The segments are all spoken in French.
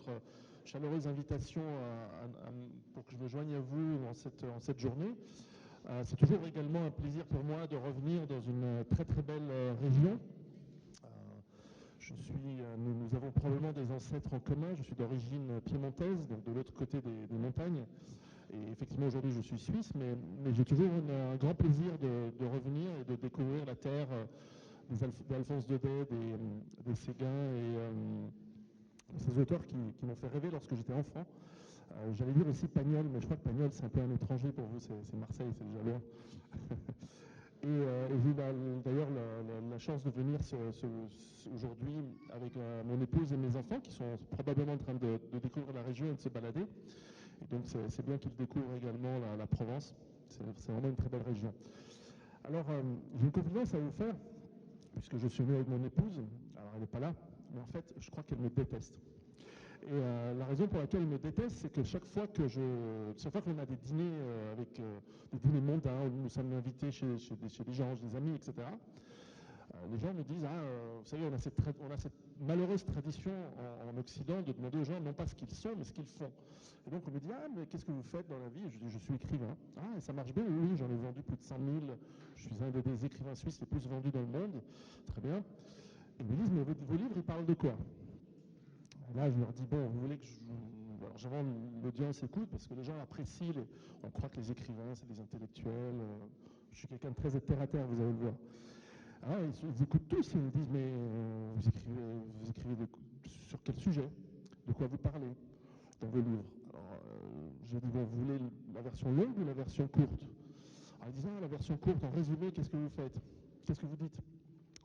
votre chaleureuse invitation pour que je me joigne à vous en cette journée. C'est toujours également un plaisir pour moi de revenir dans une très très belle région. Nous avons probablement des ancêtres en commun. Je suis d'origine piémontaise, donc de l'autre côté des montagnes. Et effectivement, aujourd'hui, je suis suisse, mais j'ai toujours un grand plaisir de revenir et de découvrir la terre d'Alphonse Daudet, des Séguin et ces auteurs qui m'ont fait rêver lorsque j'étais enfant. J'allais dire aussi Pagnol, mais je crois que Pagnol, c'est un peu un étranger pour vous, c'est Marseille, c'est déjà loin. Et j'ai eu d'ailleurs la chance de venir aujourd'hui avec mon épouse et mes enfants qui sont probablement en train de découvrir la région et de se balader. Et donc c'est bien qu'ils découvrent également la Provence. C'est vraiment une très belle région. Alors j'ai une confidence à vous faire, puisque je suis venu avec mon épouse. Alors elle n'est pas là, mais en fait je crois qu'elle me déteste. Et la raison pour laquelle il me déteste, c'est que chaque fois qu'on a des dîners des dîners mondains, où nous sommes invités chez des gens, des amis, etc., les gens me disent vous savez, on a cette malheureuse tradition en Occident de demander aux gens non pas ce qu'ils sont, mais ce qu'ils font. Et donc on me dit mais qu'est-ce que vous faites dans la vie? Et je dis je suis écrivain. Et ça marche bien? Oui, j'en ai vendu plus de 100 000. Je suis un des écrivains suisses les plus vendus dans le monde. Très bien. Et ils me disent mais vos livres, ils parlent de quoi? Et là, je leur dis, bon, vous voulez que alors j'avais l'audience écoute, parce que les gens apprécient, on croit que les écrivains, c'est des intellectuels. Je suis quelqu'un de très terre à terre, vous allez le voir. Alors, ils écoutent tous, ils me disent, mais vous écrivez sur quel sujet? De quoi vous parlez dans vos livres? Alors, je dis, bon, vous voulez la version longue ou la version courte? Alors, ils disent, la version courte, en résumé, qu'est-ce que vous faites? Qu'est-ce que vous dites?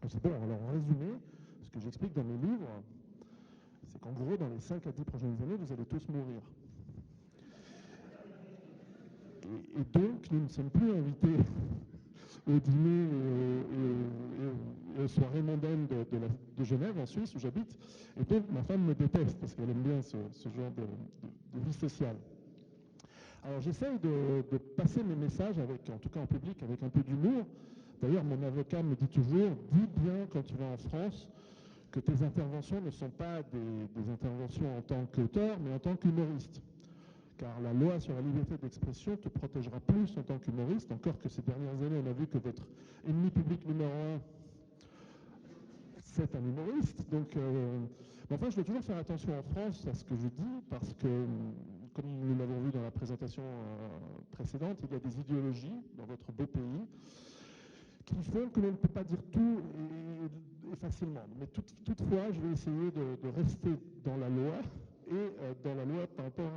Je dis, bon, alors en résumé, ce que j'explique dans mes livres, c'est qu'en gros, dans les 5 à 10 prochaines années, vous allez tous mourir. Et donc, nous ne sommes plus invités au dîner et aux soirées mondaines de Genève, en Suisse, où j'habite. Et donc, ma femme me déteste, parce qu'elle aime bien ce genre de vie sociale. Alors, j'essaye de passer mes messages, en tout cas en public, avec un peu d'humour. D'ailleurs, mon avocat me dit toujours, dis bien quand tu vas en France, que tes interventions ne sont pas des interventions en tant qu'auteur, mais en tant qu'humoriste. Car la loi sur la liberté d'expression te protégera plus en tant qu'humoriste, encore que ces dernières années, on a vu que votre ennemi public numéro 1, c'est un humoriste. Donc, enfin, je dois toujours faire attention en France à ce que je dis, parce que, comme nous l'avons vu dans la présentation précédente, il y a des idéologies dans votre beau pays qui font que l'on ne peut pas dire tout et facilement. Mais toutefois, je vais essayer de rester dans la loi et dans la loi par rapport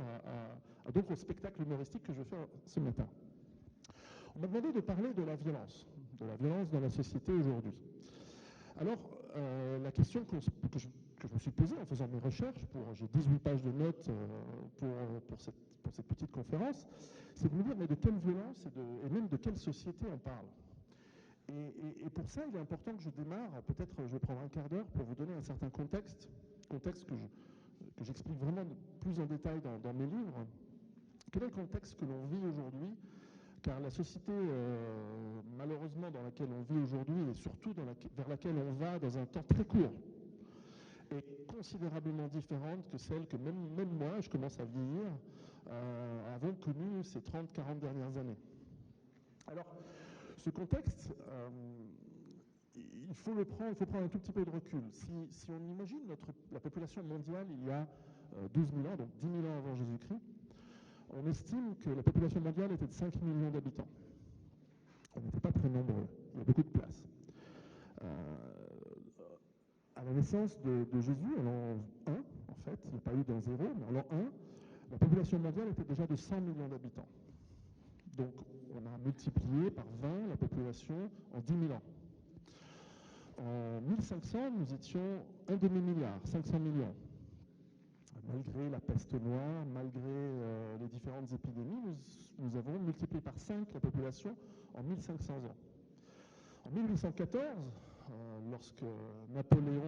donc au spectacle humoristique que je fais ce matin. On m'a demandé de parler de la violence dans la société aujourd'hui. Alors, la question que je me suis posée en faisant mes recherches, j'ai 18 pages de notes pour cette petite conférence, c'est de me dire, mais de quelle violence et même de quelle société on parle? Et pour ça, il est important que je démarre, peut-être je vais prendre un quart d'heure pour vous donner un certain contexte que j'explique vraiment plus en détail dans mes livres. Quel est le contexte que l'on vit aujourd'hui? Car la société, malheureusement, dans laquelle on vit aujourd'hui, et surtout vers laquelle on va dans un temps très court, est considérablement différente que celle que même moi, je commence à vieillir, avons connu ces 30-40 dernières années. Alors, ce contexte, il faut prendre un tout petit peu de recul. Si on imagine la population mondiale il y a 12 000 ans, donc 10 000 ans avant Jésus-Christ, on estime que la population mondiale était de 5 millions d'habitants. On n'était pas très nombreux, il y a beaucoup de place. À la naissance de Jésus, en l'an 1, en fait, il n'y a pas eu d'un 0, mais en l'an 1, la population mondiale était déjà de 100 millions d'habitants. Donc, on a multiplié par 20 la population en 10 000 ans. En 1500, nous étions un demi-milliard, 500 millions. Malgré la peste noire, malgré les différentes épidémies, nous avons multiplié par 5 la population en 1500 ans. En 1814, lorsque Napoléon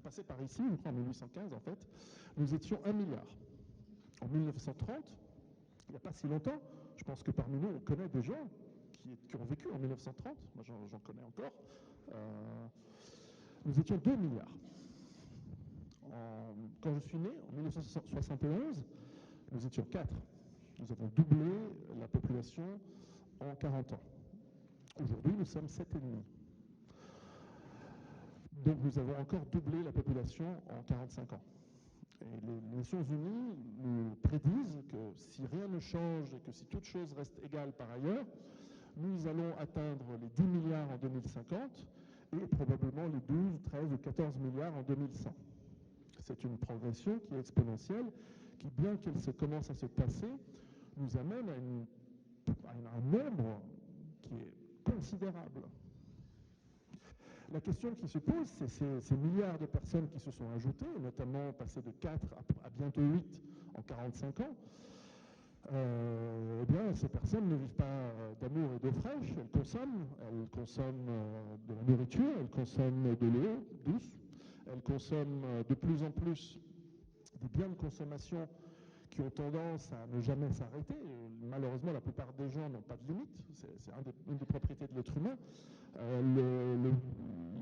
passait par ici, je crois en 1815 en fait, nous étions 1 milliard. En 1930, il n'y a pas si longtemps, je pense que parmi nous, on connaît des gens qui ont vécu en 1930, moi j'en connais encore, nous étions 2 milliards. Quand je suis né, en 1971, nous étions 4. Nous avons doublé la population en 40 ans. Aujourd'hui, nous sommes 7,5. Donc nous avons encore doublé la population en 45 ans. Et les Nations Unies nous prédisent que si rien ne change et que si toute chose reste égale par ailleurs, nous allons atteindre les 10 milliards en 2050 et probablement les 12, 13 ou 14 milliards en 2100. C'est une progression qui est exponentielle, qui, bien qu'elle commence à se tasser, nous amène à un nombre qui est considérable. La question qui se pose, c'est ces milliards de personnes qui se sont ajoutées, notamment passées de 4 à bientôt 8 en 45 ans. Eh bien, ces personnes ne vivent pas d'amour et d'eau fraîche, elles consomment de la nourriture, elles consomment de l'eau douce, elles consomment de plus en plus des biens de consommation qui ont tendance à ne jamais s'arrêter. Malheureusement, la plupart des gens n'ont pas de limite. C'est une des propriétés de l'être humain.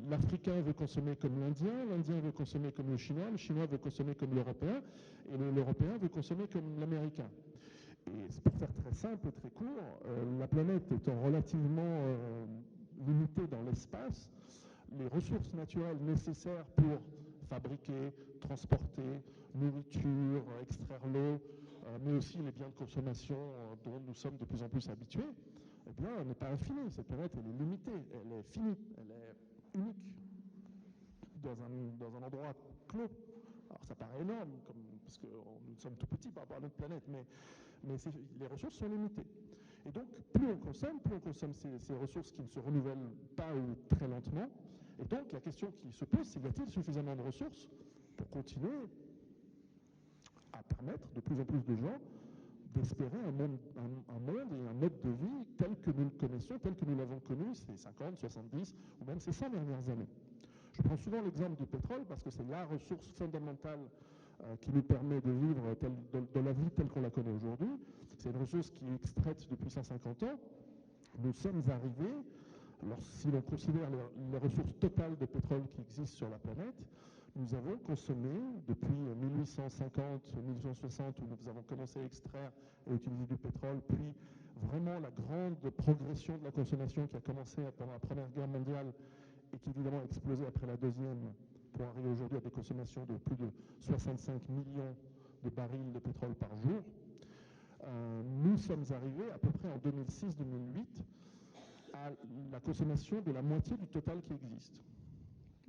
L'Africain veut consommer comme l'Indien veut consommer comme le Chinois veut consommer comme l'Européen, et l'Européen veut consommer comme l'Américain. Et pour faire très simple et très court, la planète étant relativement limitée dans l'espace, les ressources naturelles nécessaires pour fabriquer, transporter, nourriture, extraire l'eau, mais aussi les biens de consommation dont nous sommes de plus en plus habitués, eh bien, elle n'est pas infinie. Cette planète, elle est limitée, elle est finie, elle est unique dans un endroit clos. Alors, ça paraît énorme, parce que nous sommes tout petits par rapport à notre planète, mais les ressources sont limitées. Et donc, plus on consomme ces ressources qui ne se renouvellent pas ou très lentement. Et donc, la question qui se pose, c'est y a-t-il suffisamment de ressources pour continuer à permettre de plus en plus de gens d'espérer un monde et un mode de vie tel que nous le connaissons, tel que nous l'avons connu ces 50, 70 ou même ces 100 dernières années. Je prends souvent l'exemple du pétrole parce que c'est la ressource fondamentale qui nous permet de vivre de la vie telle qu'on la connaît aujourd'hui. C'est une ressource qui est extraite depuis 150 ans. Nous sommes arrivés, si l'on considère les ressources totales de pétrole qui existent sur la planète, nous avons consommé depuis 1850, 1860, où nous avons commencé à extraire et utiliser du pétrole, puis vraiment la grande progression de la consommation qui a commencé pendant la Première Guerre mondiale et qui évidemment a explosé après la Deuxième, pour arriver aujourd'hui à des consommations de plus de 65 millions de barils de pétrole par jour. Nous sommes arrivés à peu près en 2006-2008 à la consommation de la moitié du total qui existe,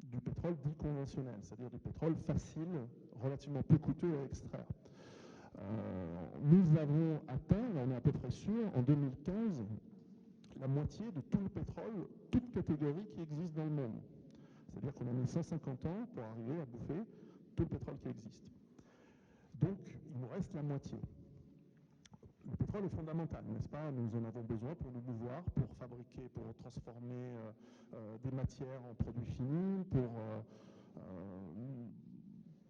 du pétrole dit conventionnel, c'est-à-dire du pétrole facile, relativement peu coûteux à extraire. Nous avons atteint, on est à peu près sûr, en 2015, la moitié de tout le pétrole, toute catégorie qui existe dans le monde. C'est-à-dire qu'on a mis 150 ans pour arriver à bouffer tout le pétrole qui existe. Donc, il nous reste la moitié. Le pétrole est fondamental, n'est-ce pas? Nous en avons besoin pour nous mouvoir, pour fabriquer, pour transformer des matières en produits finis, pour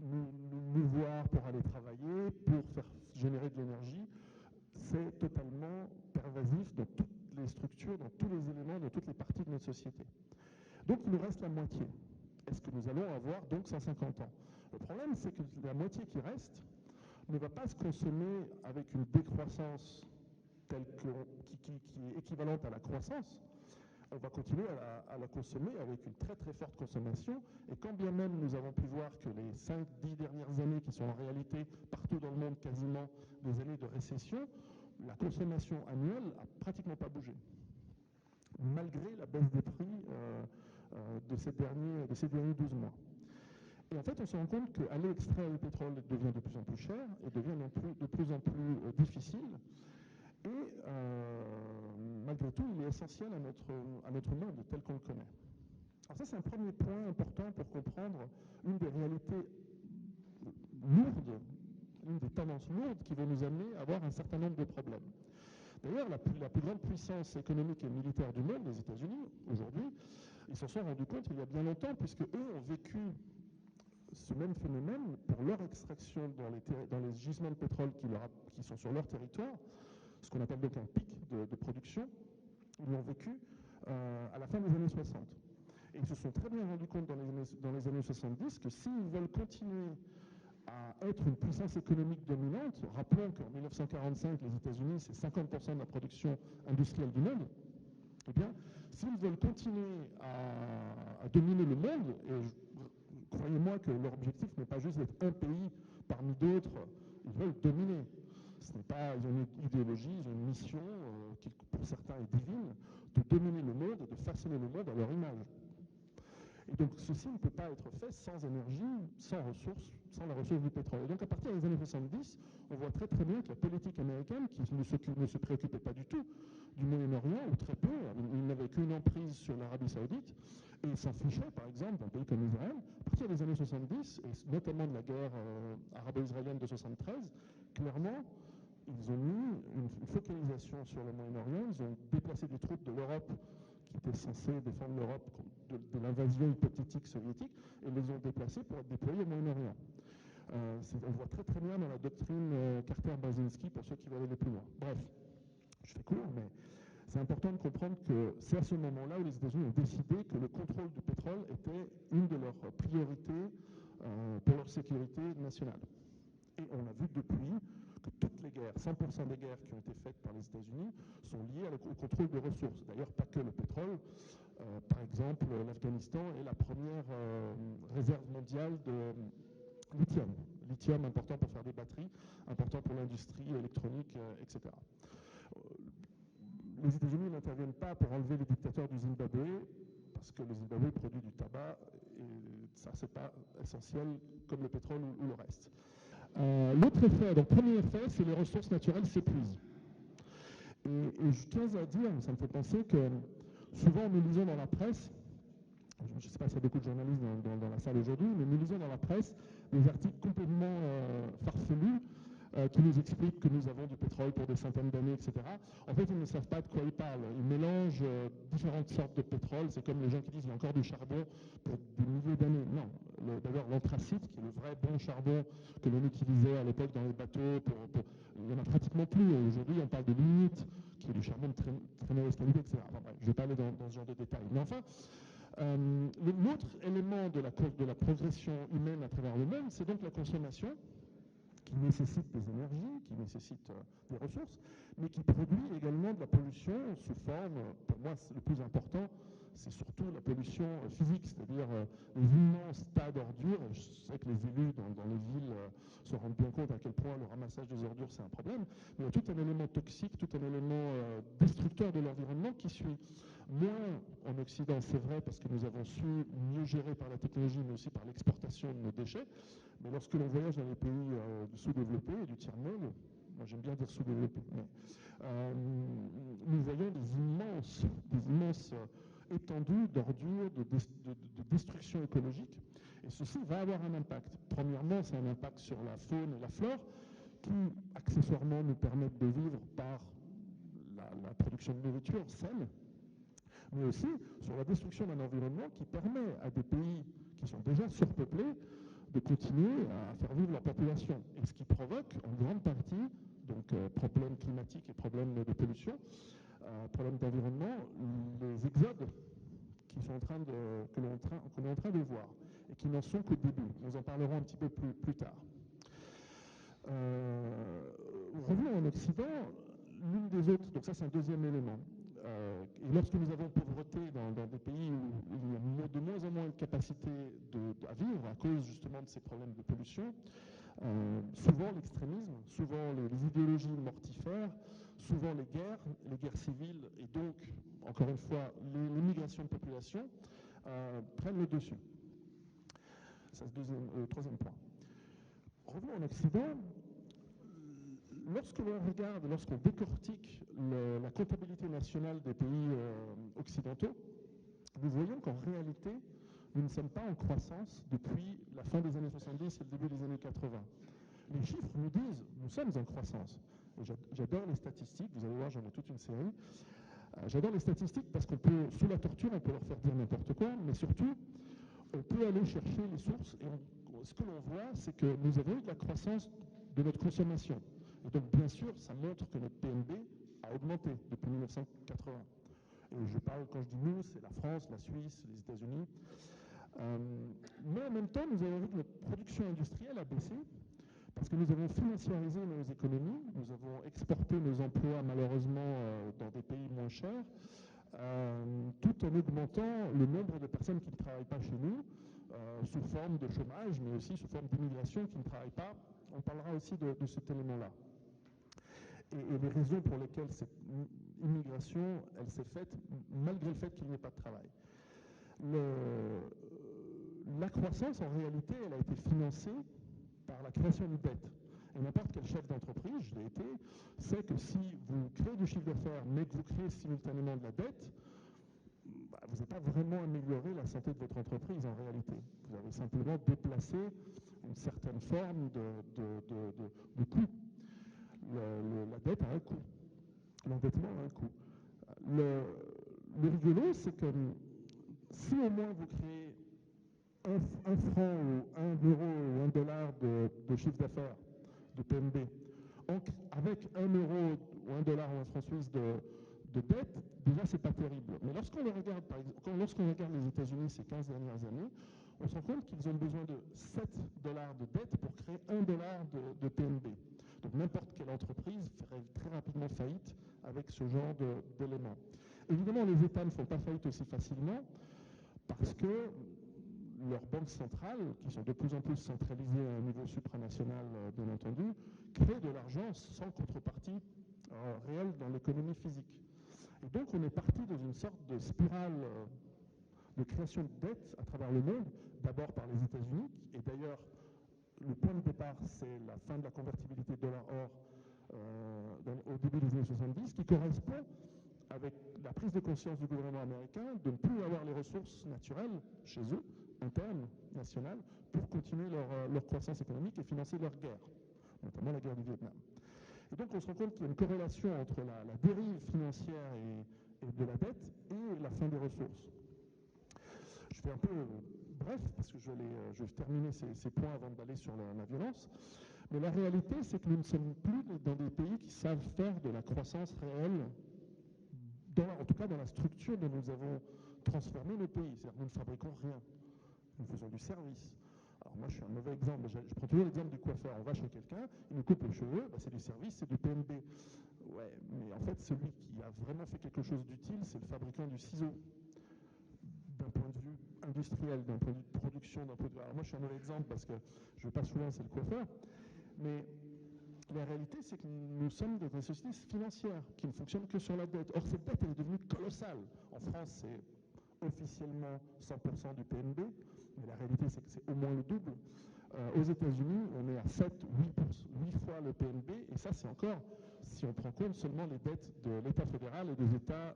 nous mouvoir, pour aller travailler, pour faire générer de l'énergie. C'est totalement pervasif dans toutes les structures, dans tous les éléments, dans toutes les parties de notre société. Donc il nous reste la moitié. Est-ce que nous allons avoir donc 150 ans? Le problème, c'est que la moitié qui reste ne va pas se consommer avec une décroissance qui est équivalente à la croissance. On va continuer à la consommer avec une très très forte consommation. Et quand bien même nous avons pu voir que les 5-10 dernières années, qui sont en réalité partout dans le monde quasiment des années de récession, la consommation annuelle n'a pratiquement pas bougé, malgré la baisse des prix de ces derniers 12 mois. Et en fait, on se rend compte qu'aller extraire le pétrole devient de plus en plus cher et devient de plus en plus difficile. Et malgré tout, il est essentiel à notre monde tel qu'on le connaît. Alors ça, c'est un premier point important pour comprendre une des réalités lourdes, une des tendances lourdes qui vont nous amener à avoir un certain nombre de problèmes. D'ailleurs, la plus grande puissance économique et militaire du monde, les États-Unis, aujourd'hui, ils s'en sont rendus compte il y a bien longtemps, puisque eux ont vécu ce même phénomène pour leur extraction dans les gisements de pétrole qui sont sur leur territoire, ce qu'on appelle donc un pic de production. Ils l'ont vécu à la fin des années 60. Et ils se sont très bien rendus compte dans les années 70 que s'ils veulent continuer à être une puissance économique dominante, rappelons qu'en 1945, les États-Unis, c'est 50% de la production industrielle du monde, eh bien, s'ils veulent continuer à dominer le monde, et croyez-moi que leur objectif n'est pas juste d'être un pays parmi d'autres, ils veulent dominer. Ce n'est pas, ils ont une idéologie, ils ont une mission qui, pour certains, est divine, de dominer le monde et de façonner le monde à leur image. Et donc, ceci ne peut pas être fait sans énergie, sans ressources, sans la ressource du pétrole. Et donc, à partir des années 70, on voit très très bien que la politique américaine, qui ne se préoccupait pas du tout du Moyen-Orient, ou très peu, il n'avait qu'une emprise sur l'Arabie Saoudite, et s'en fichait, par exemple, d'un pays comme Israël, à partir des années 70, et notamment de la guerre arabo-israélienne de 73, clairement, ils ont mis une focalisation sur le Moyen-Orient, ils ont déplacé des troupes de l'Europe qui étaient censées défendre l'Europe de l'invasion hypothétique soviétique, et les ont déplacés pour être déployés au Moyen-Orient. On voit très très bien dans la doctrine Carter-Brzezinski pour ceux qui veulent aller plus loin. Bref, je fais court, mais c'est important de comprendre que c'est à ce moment-là où les États-Unis ont décidé que le contrôle du pétrole était une de leurs priorités pour leur sécurité nationale. Et on a vu depuis que toutes les guerres, 100% des guerres qui ont été faites par les États-Unis sont liées au contrôle de ressources. D'ailleurs, pas que le pétrole. Par exemple, l'Afghanistan est la première réserve mondiale de lithium. Lithium important pour faire des batteries, important pour l'industrie électronique, etc. Les États-Unis n'interviennent pas pour enlever les dictateurs du Zimbabwe, parce que le Zimbabwe produit du tabac, et ça, c'est pas essentiel comme le pétrole ou le reste. L'autre effet, donc premier effet, c'est les ressources naturelles s'épuisent. Et je tiens à dire, ça me fait penser que souvent nous lisons dans la presse, je ne sais pas s'il y a beaucoup de journalistes dans la salle aujourd'hui, mais nous lisons dans la presse des articles complètement farfelus qui nous expliquent que nous avons du pétrole pour des centaines d'années, etc. En fait, ils ne savent pas de quoi ils parlent. Ils mélangent différentes sortes de pétrole. C'est comme les gens qui disent qu'il y a encore du charbon pour des milliers d'années. Non. D'ailleurs, l'anthracite, qui est le vrai bon charbon que l'on utilisait à l'époque dans les bateaux, il n'y en a pratiquement plus. Aujourd'hui, on parle de lignite, qui est du charbon de très mauvaise qualité, etc. Enfin, bref, je ne vais pas aller dans ce genre de détails. Mais enfin, l'autre élément de la progression humaine à travers le monde, c'est donc la consommation, qui nécessite des énergies, qui nécessite des ressources, mais qui produit également de la pollution sous forme, pour moi le plus important, c'est surtout la pollution physique, c'est-à-dire les immenses tas d'ordures. Je sais que les élus dans les villes se rendent bien compte à quel point le ramassage des ordures c'est un problème, mais il y a tout un élément toxique, tout un élément destructeur de l'environnement qui suit. Moins en Occident, c'est vrai, parce que nous avons su mieux gérer par la technologie, mais aussi par l'exportation de nos déchets. Mais lorsque l'on voyage dans les pays sous-développés et du tiers-monde, moi j'aime bien dire sous-développés, nous voyons des immenses étendues d'ordures, de destruction écologique. Et ceci va avoir un impact. Premièrement, c'est un impact sur la faune et la flore, qui accessoirement nous permettent de vivre par la production de nourriture saine, mais aussi sur la destruction d'un environnement qui permet à des pays qui sont déjà surpeuplés de continuer à faire vivre leur population. Et ce qui provoque en grande partie, donc problèmes climatiques et problèmes de pollution, problèmes d'environnement, les exodes que l'on est en train de voir et qui n'en sont qu'au début. Nous en parlerons un petit peu plus tard. Revenons en Occident, l'une des autres, donc ça c'est un deuxième élément. Et lorsque nous avons pauvreté dans des pays où il y a de moins en moins de capacité à vivre à cause justement de ces problèmes de pollution, souvent l'extrémisme, souvent les idéologies mortifères, souvent les guerres civiles et donc, encore une fois, les migrations de population prennent le dessus. Ça, c'est le troisième point. Revenons en Occident. Lorsque l'on regarde, lorsqu'on décortique la comptabilité nationale des pays occidentaux, nous voyons qu'en réalité, nous ne sommes pas en croissance depuis la fin des années 70 et le début des années 80. Les chiffres nous disent nous sommes en croissance. J'adore les statistiques, vous allez voir, j'en ai toute une série. J'adore les statistiques parce qu'on peut, sous la torture, on peut leur faire dire n'importe quoi, mais surtout, on peut aller chercher les sources et ce que l'on voit, c'est que nous avons eu de la croissance de notre consommation. Et donc, bien sûr, ça montre que notre PNB a augmenté depuis 1980. Et je parle, quand je dis nous, c'est la France, la Suisse, les États-Unis. Mais en même temps, nous avons vu que notre production industrielle a baissé parce que nous avons financiarisé nos économies, nous avons exporté nos emplois malheureusement dans des pays moins chers, tout en augmentant le nombre de personnes qui ne travaillent pas chez nous, sous forme de chômage, mais aussi sous forme d'immigration qui ne travaillent pas. On parlera aussi de cet élément-là. Et les raisons pour lesquelles cette immigration, elle s'est faite malgré le fait qu'il n'y ait pas de travail. La croissance, en réalité, elle a été financée par la création de dettes. Et n'importe quel chef d'entreprise, je l'ai été, sait que si vous créez du chiffre d'affaires, mais que vous créez simultanément de la dette, vous n'avez pas vraiment amélioré la santé de votre entreprise en réalité. Vous avez simplement déplacé une certaine forme de coût. La dette a un coût. L'endettement a un coût. Le rigolo, c'est que si au moins vous créez un franc ou un euro ou un dollar de chiffre d'affaires, de PNB, avec un euro ou un dollar ou un franc suisse de dette, déjà c'est pas terrible. Mais lorsqu'on regarde, par exemple, lorsqu'on regarde les États-Unis ces 15 dernières années, on se rend compte qu'ils ont besoin de 7 dollars de dette pour créer 1 dollar de PNB. Donc n'importe quelle entreprise ferait très rapidement faillite avec ce genre d'éléments. Évidemment, les États ne font pas faillite aussi facilement parce que leurs banques centrales, qui sont de plus en plus centralisées à un niveau supranational, bien entendu, créent de l'argent sans contrepartie réelle dans l'économie physique. Et donc, on est parti dans une sorte de spirale de création de dettes à travers le monde, d'abord par les États-Unis, et d'ailleurs, le point de départ, c'est la fin de la convertibilité dollar-or au début des années 70, qui correspond avec la prise de conscience du gouvernement américain de ne plus avoir les ressources naturelles chez eux, internes, nationales, pour continuer leur croissance économique et financer leur guerre, notamment la guerre du Vietnam. Et donc on se rend compte qu'il y a une corrélation entre la dérive financière et de la dette et la fin des ressources. Je fais un peu bref, parce que je vais terminer ces points avant d'aller sur la violence. Mais la réalité, c'est que nous ne sommes plus dans des pays qui savent faire de la croissance réelle, en tout cas dans la structure dont nous avons transformé nos pays. C'est-à-dire que nous ne fabriquons rien. Nous faisons du service. Alors moi, je suis un mauvais exemple. Je prends toujours l'exemple du coiffeur. On va chez quelqu'un, il nous coupe les cheveux, c'est du service, c'est du PNB. Ouais, mais en fait, celui qui a vraiment fait quelque chose d'utile, c'est le fabricant du ciseau. D'un point de vue industriel, d'un point de vue de production, d'un point de vue... Alors moi, je suis un mauvais exemple parce que je ne vais pas souvent, c'est le coiffeur. Mais la réalité, c'est que nous sommes dans une société financière qui ne fonctionne que sur la dette. Or, cette dette, elle est devenue colossale. En France, c'est officiellement 100% du PNB, mais la réalité, c'est que c'est au moins le double. Aux États-Unis, on est à 8 fois le PNB, et ça, c'est encore, si on prend compte seulement les dettes de l'État fédéral et des États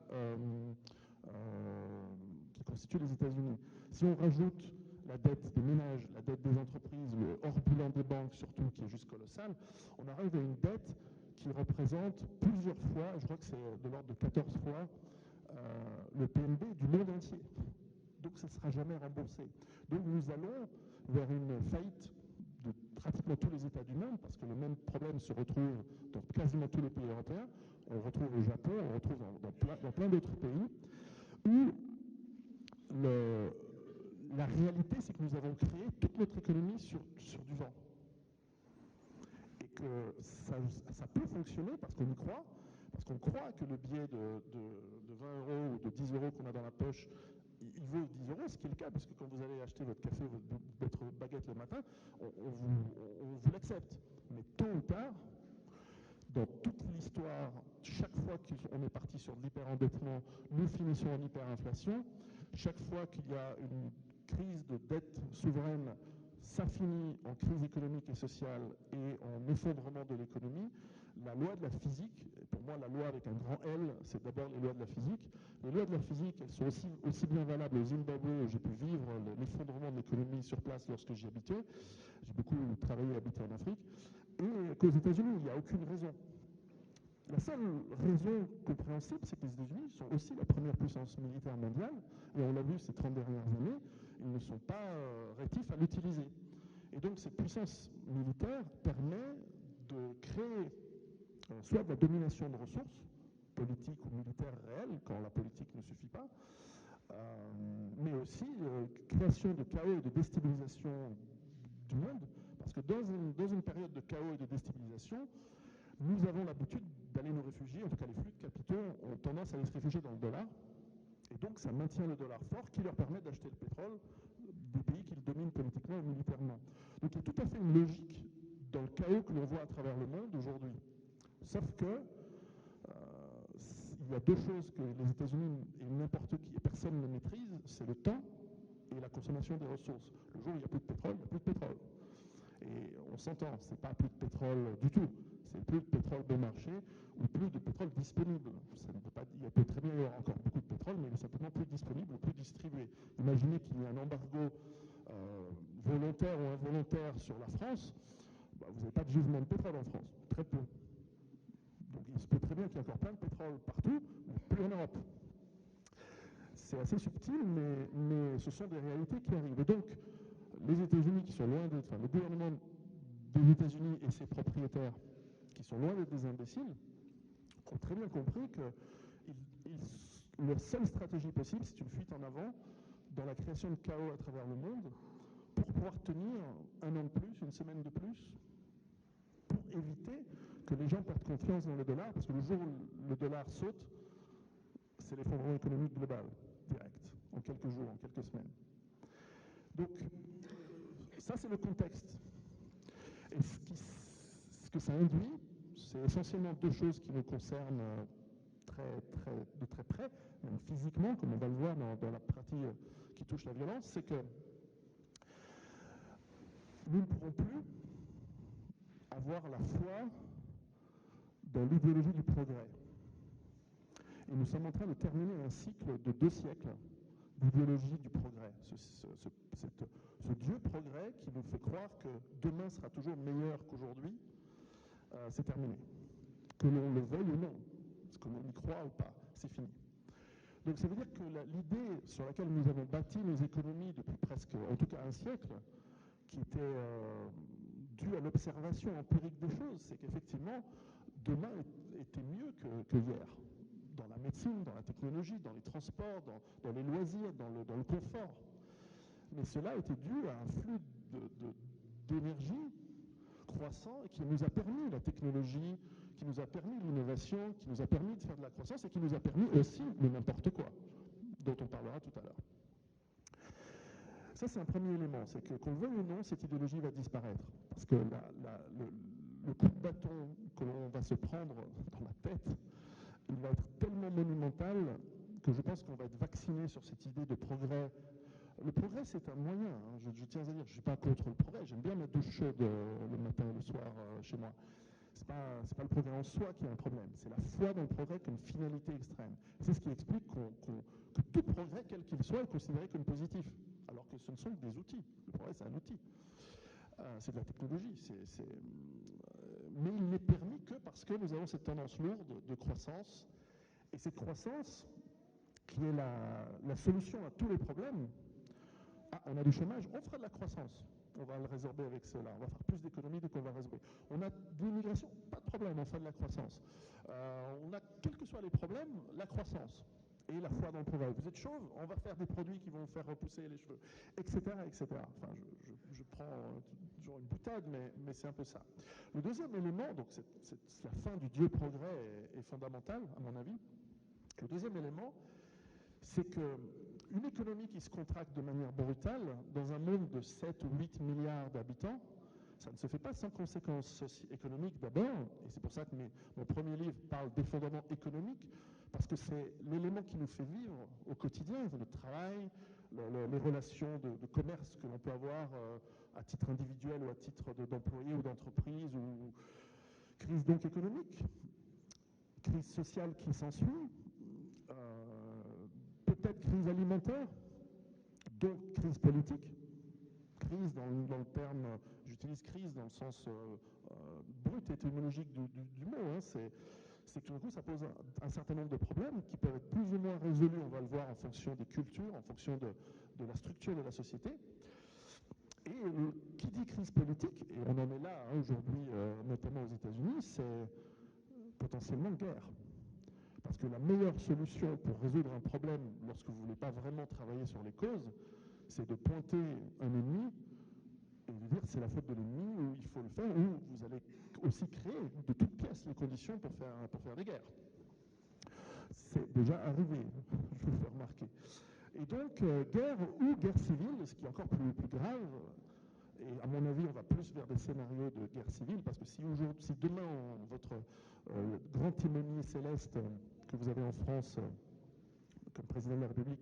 qui constituent les États-Unis. Si on rajoute la dette des ménages, la dette des entreprises, le hors-bilan des banques surtout, qui est juste colossal, on arrive à une dette qui représente plusieurs fois, je crois que c'est de l'ordre de 14 fois, le PNB du monde entier. Donc ça ne sera jamais remboursé. Donc nous allons vers une faillite de pratiquement tous les États du monde, parce que le même problème se retrouve dans quasiment tous les pays européens. On le retrouve au Japon, on le retrouve dans plein d'autres pays, où la réalité, c'est que nous avons créé toute notre économie sur du vent. Et que ça peut fonctionner parce qu'on y croit, parce qu'on croit que le billet de 20 € ou de 10 € qu'on a dans la poche, il vaut 10 €, ce qui est le cas, parce que quand vous allez acheter votre café, votre baguette le matin, on vous l'accepte. Mais tôt ou tard, dans toute l'histoire, chaque fois qu'on est parti sur de l'hyperendettement, nous finissons en hyperinflation. Chaque fois qu'il y a une crise de dette souveraine, ça finit en crise économique et sociale et en effondrement de l'économie. La loi de la physique, pour moi la loi avec un grand L, c'est d'abord les lois de la physique. Les lois de la physique, elles sont aussi bien valables au Zimbabwe où j'ai pu vivre l'effondrement de l'économie sur place lorsque j'y habitais. J'ai beaucoup travaillé et habité en Afrique. Et qu'aux États-Unis, il n'y a aucune raison. La seule raison compréhensible, c'est que les États-Unis sont aussi la première puissance militaire mondiale, et on l'a vu ces 30 dernières années, ils ne sont pas rétifs à l'utiliser. Et donc cette puissance militaire permet de créer soit de la domination de ressources, politique ou militaire réelle, quand la politique ne suffit pas, mais aussi création de chaos et de déstabilisation du monde, parce que dans une période de chaos et de déstabilisation, nous avons l'habitude d'aller nous réfugier, en tout cas les flux de capitaux ont tendance à aller se réfugier dans le dollar, et donc ça maintient le dollar fort qui leur permet d'acheter le pétrole des pays qu'ils dominent politiquement et militairement. Donc il y a tout à fait une logique dans le chaos que l'on voit à travers le monde aujourd'hui. Sauf que il y a deux choses que les États-Unis et n'importe qui et personne ne maîtrise, c'est le temps et la consommation des ressources. Le jour où il n'y a plus de pétrole, il n'y a plus de pétrole. Et on s'entend, ce n'est pas plus de pétrole du tout, c'est plus de pétrole bon marché ou plus de pétrole disponible. Ça ne peut pas, il peut très bien y avoir encore beaucoup de pétrole, mais il est simplement plus disponible ou plus distribué. Imaginez qu'il y ait un embargo volontaire ou involontaire sur la France, bah, vous n'avez pas de gisement de pétrole en France, très peu. Donc il se peut très bien qu'il y ait encore plein de pétrole partout, mais plus en Europe. C'est assez subtil, mais ce sont des réalités qui arrivent. Et donc, les États-Unis qui sont loin d'être, enfin, le gouvernement des États-Unis et ses propriétaires qui sont loin d'être des imbéciles, ont très bien compris que leur seule stratégie possible, c'est une fuite en avant dans la création de chaos à travers le monde pour pouvoir tenir un an de plus, une semaine de plus, pour éviter que les gens perdent confiance dans le dollar, parce que le jour où le dollar saute, c'est l'effondrement économique global, direct, en quelques jours, en quelques semaines. Donc, ça c'est le contexte. Et ce que ça induit, c'est essentiellement deux choses qui nous concernent de très près, même physiquement, comme on va le voir dans la partie qui touche la violence, c'est que nous ne pourrons plus avoir la foi dans l'idéologie du progrès. Et nous sommes en train de terminer un cycle de 2 siècles d'idéologie du progrès. Ce Dieu progrès qui nous fait croire que demain sera toujours meilleur qu'aujourd'hui, c'est terminé. Que l'on le veuille ou non, que l'on y croit ou pas, c'est fini. Donc ça veut dire que l'idée sur laquelle nous avons bâti nos économies depuis presque, en tout cas un siècle, qui était due à l'observation empirique des choses, c'est qu'effectivement, demain était mieux que hier. Dans la médecine, dans la technologie, dans les transports, dans les loisirs, dans le confort. Mais cela était dû à un flux d'énergie croissant et qui nous a permis la technologie, qui nous a permis l'innovation, qui nous a permis de faire de la croissance et qui nous a permis aussi de n'importe quoi, dont on parlera tout à l'heure. Ça, c'est un premier élément, c'est que qu'on le veuille ou non, cette idéologie va disparaître. Parce que le coup de bâton que l'on va se prendre dans la tête, il va être tellement monumental que je pense qu'on va être vacciné sur cette idée de progrès. Le progrès, c'est un moyen, hein, je tiens à dire, je ne suis pas contre le progrès, j'aime bien ma douche chaude le matin et le soir chez moi. Ce n'est pas le progrès en soi qui est un problème, c'est la foi dans le progrès comme finalité extrême. C'est ce qui explique que tout progrès, quel qu'il soit, est considéré comme positif, alors que ce ne sont que des outils. Le progrès, c'est un outil. C'est de la technologie, mais il n'est permis que parce que nous avons cette tendance lourde de croissance, et cette croissance qui est la solution à tous les problèmes. Ah, on a du chômage, on fera de la croissance, on va le résorber avec cela, on va faire plus d'économies dès qu'on va résorber. On a de l'immigration, pas de problème, on fera de la croissance. On a, quels que soient les problèmes, la croissance et la foi dans le progrès. Vous êtes chauve, on va faire des produits qui vont faire repousser les cheveux, etc. etc. Enfin, je prends toujours une boutade, mais c'est un peu ça. Le deuxième élément, donc la fin du Dieu progrès est fondamentale, à mon avis. Le deuxième élément, c'est qu'une économie qui se contracte de manière brutale, dans un monde de 7 ou 8 milliards d'habitants, ça ne se fait pas sans conséquences économiques d'abord, et c'est pour ça que mon premier livre parle d'effondrement économique, parce que c'est l'élément qui nous fait vivre au quotidien, le travail, les relations de commerce que l'on peut avoir à titre individuel ou à titre d'employé ou d'entreprise, ou crise donc économique, crise sociale qui s'ensuit, peut-être crise alimentaire, donc crise politique. Crise dans le terme, j'utilise crise dans le sens brut étymologique du mot, hein, c'est que tout d'un coup ça pose un certain nombre de problèmes qui peuvent être plus ou moins résolus, on va le voir en fonction des cultures, en fonction de la structure de la société. Et qui dit crise politique, et on en est là hein, aujourd'hui, notamment aux États-Unis, c'est potentiellement guerre. Parce que la meilleure solution pour résoudre un problème, lorsque vous ne voulez pas vraiment travailler sur les causes, c'est de pointer un ennemi et de dire c'est la faute de l'ennemi, ou il faut le faire, ou vous allez aussi créer de toutes pièces les conditions pour faire des guerres. C'est déjà arrivé, je vous le fais remarquer. Et donc, guerre ou guerre civile, ce qui est encore plus grave, et à mon avis, on va plus vers des scénarios de guerre civile, parce que si demain, votre grand timonier céleste que vous avez en France, comme président de la République,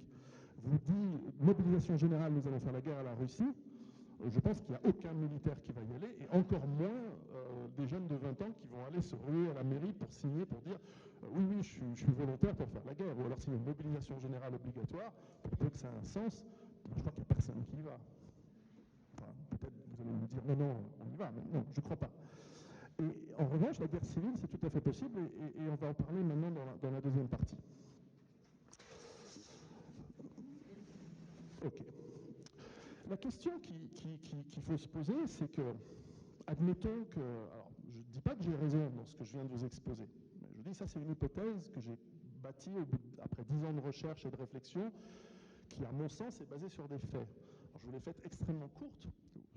vous dit mobilisation générale, nous allons faire la guerre à la Russie, je pense qu'il n'y a aucun militaire qui va y aller, et encore moins des jeunes de 20 ans qui vont aller se ruer à la mairie pour signer, pour dire oui, je suis volontaire pour faire la guerre. Ou alors s'il y a une mobilisation générale obligatoire, pour peu que ça ait un sens, je crois qu'il n'y a personne qui y va. Enfin, peut-être vous allez me dire non, on y va, mais non, je ne crois pas. Et en revanche, la guerre civile, c'est tout à fait possible, et on va en parler maintenant dans la deuxième partie. Ok. La question qu'il faut se poser, c'est que, admettons que, alors je ne dis pas que j'ai raison dans ce que je viens de vous exposer, mais je dis ça c'est une hypothèse que j'ai bâtie après 10 ans de recherche et de réflexion, qui à mon sens est basée sur des faits. Alors, je vous l'ai faite extrêmement courte.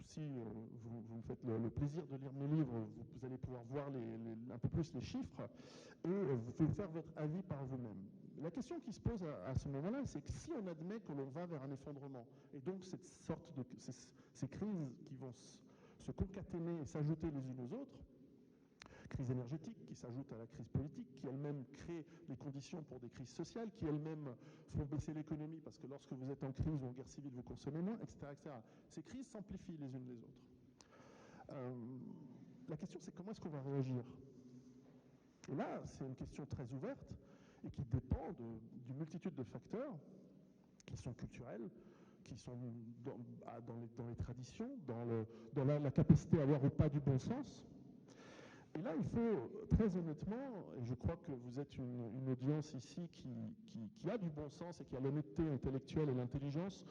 Si vous me faites le plaisir de lire mes livres, vous allez pouvoir voir un peu plus les chiffres et vous pouvez faire votre avis par vous-même. La question qui se pose à ce moment-là, c'est que si on admet que l'on va vers un effondrement, et donc cette sorte de ces crises qui vont se concaténer et s'ajouter les unes aux autres, crise énergétique qui s'ajoute à la crise politique, qui elle-même crée les conditions pour des crises sociales, qui elles-mêmes font baisser l'économie, parce que lorsque vous êtes en crise ou en guerre civile, vous consommez moins, etc., etc. Ces crises s'amplifient les unes les autres. La question, c'est comment est-ce qu'on va réagir? Et là, c'est une question très ouverte et qui dépend d'une multitude de facteurs qui sont culturels, qui sont dans les traditions, dans la capacité à avoir ou pas du bon sens. Et là, il faut, très honnêtement, et je crois que vous êtes une audience ici qui a du bon sens et qui a l'honnêteté intellectuelle et l'intelligence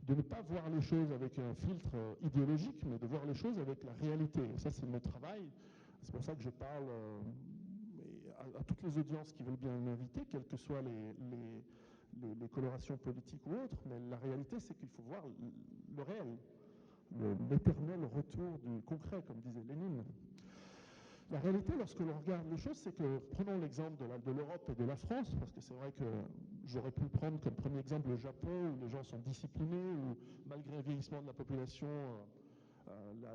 de ne pas voir les choses avec un filtre idéologique, mais de voir les choses avec la réalité. Et ça, c'est mon travail. C'est pour ça que je parle à toutes les audiences qui veulent bien m'inviter, quelles que soient les colorations politiques ou autres. Mais la réalité, c'est qu'il faut voir le réel, l'éternel retour du concret, comme disait Lénine. La réalité, lorsque l'on regarde les choses, c'est que, prenons l'exemple de l'Europe et de la France, parce que c'est vrai que j'aurais pu prendre comme premier exemple le Japon, où les gens sont disciplinés, où malgré le vieillissement de la population,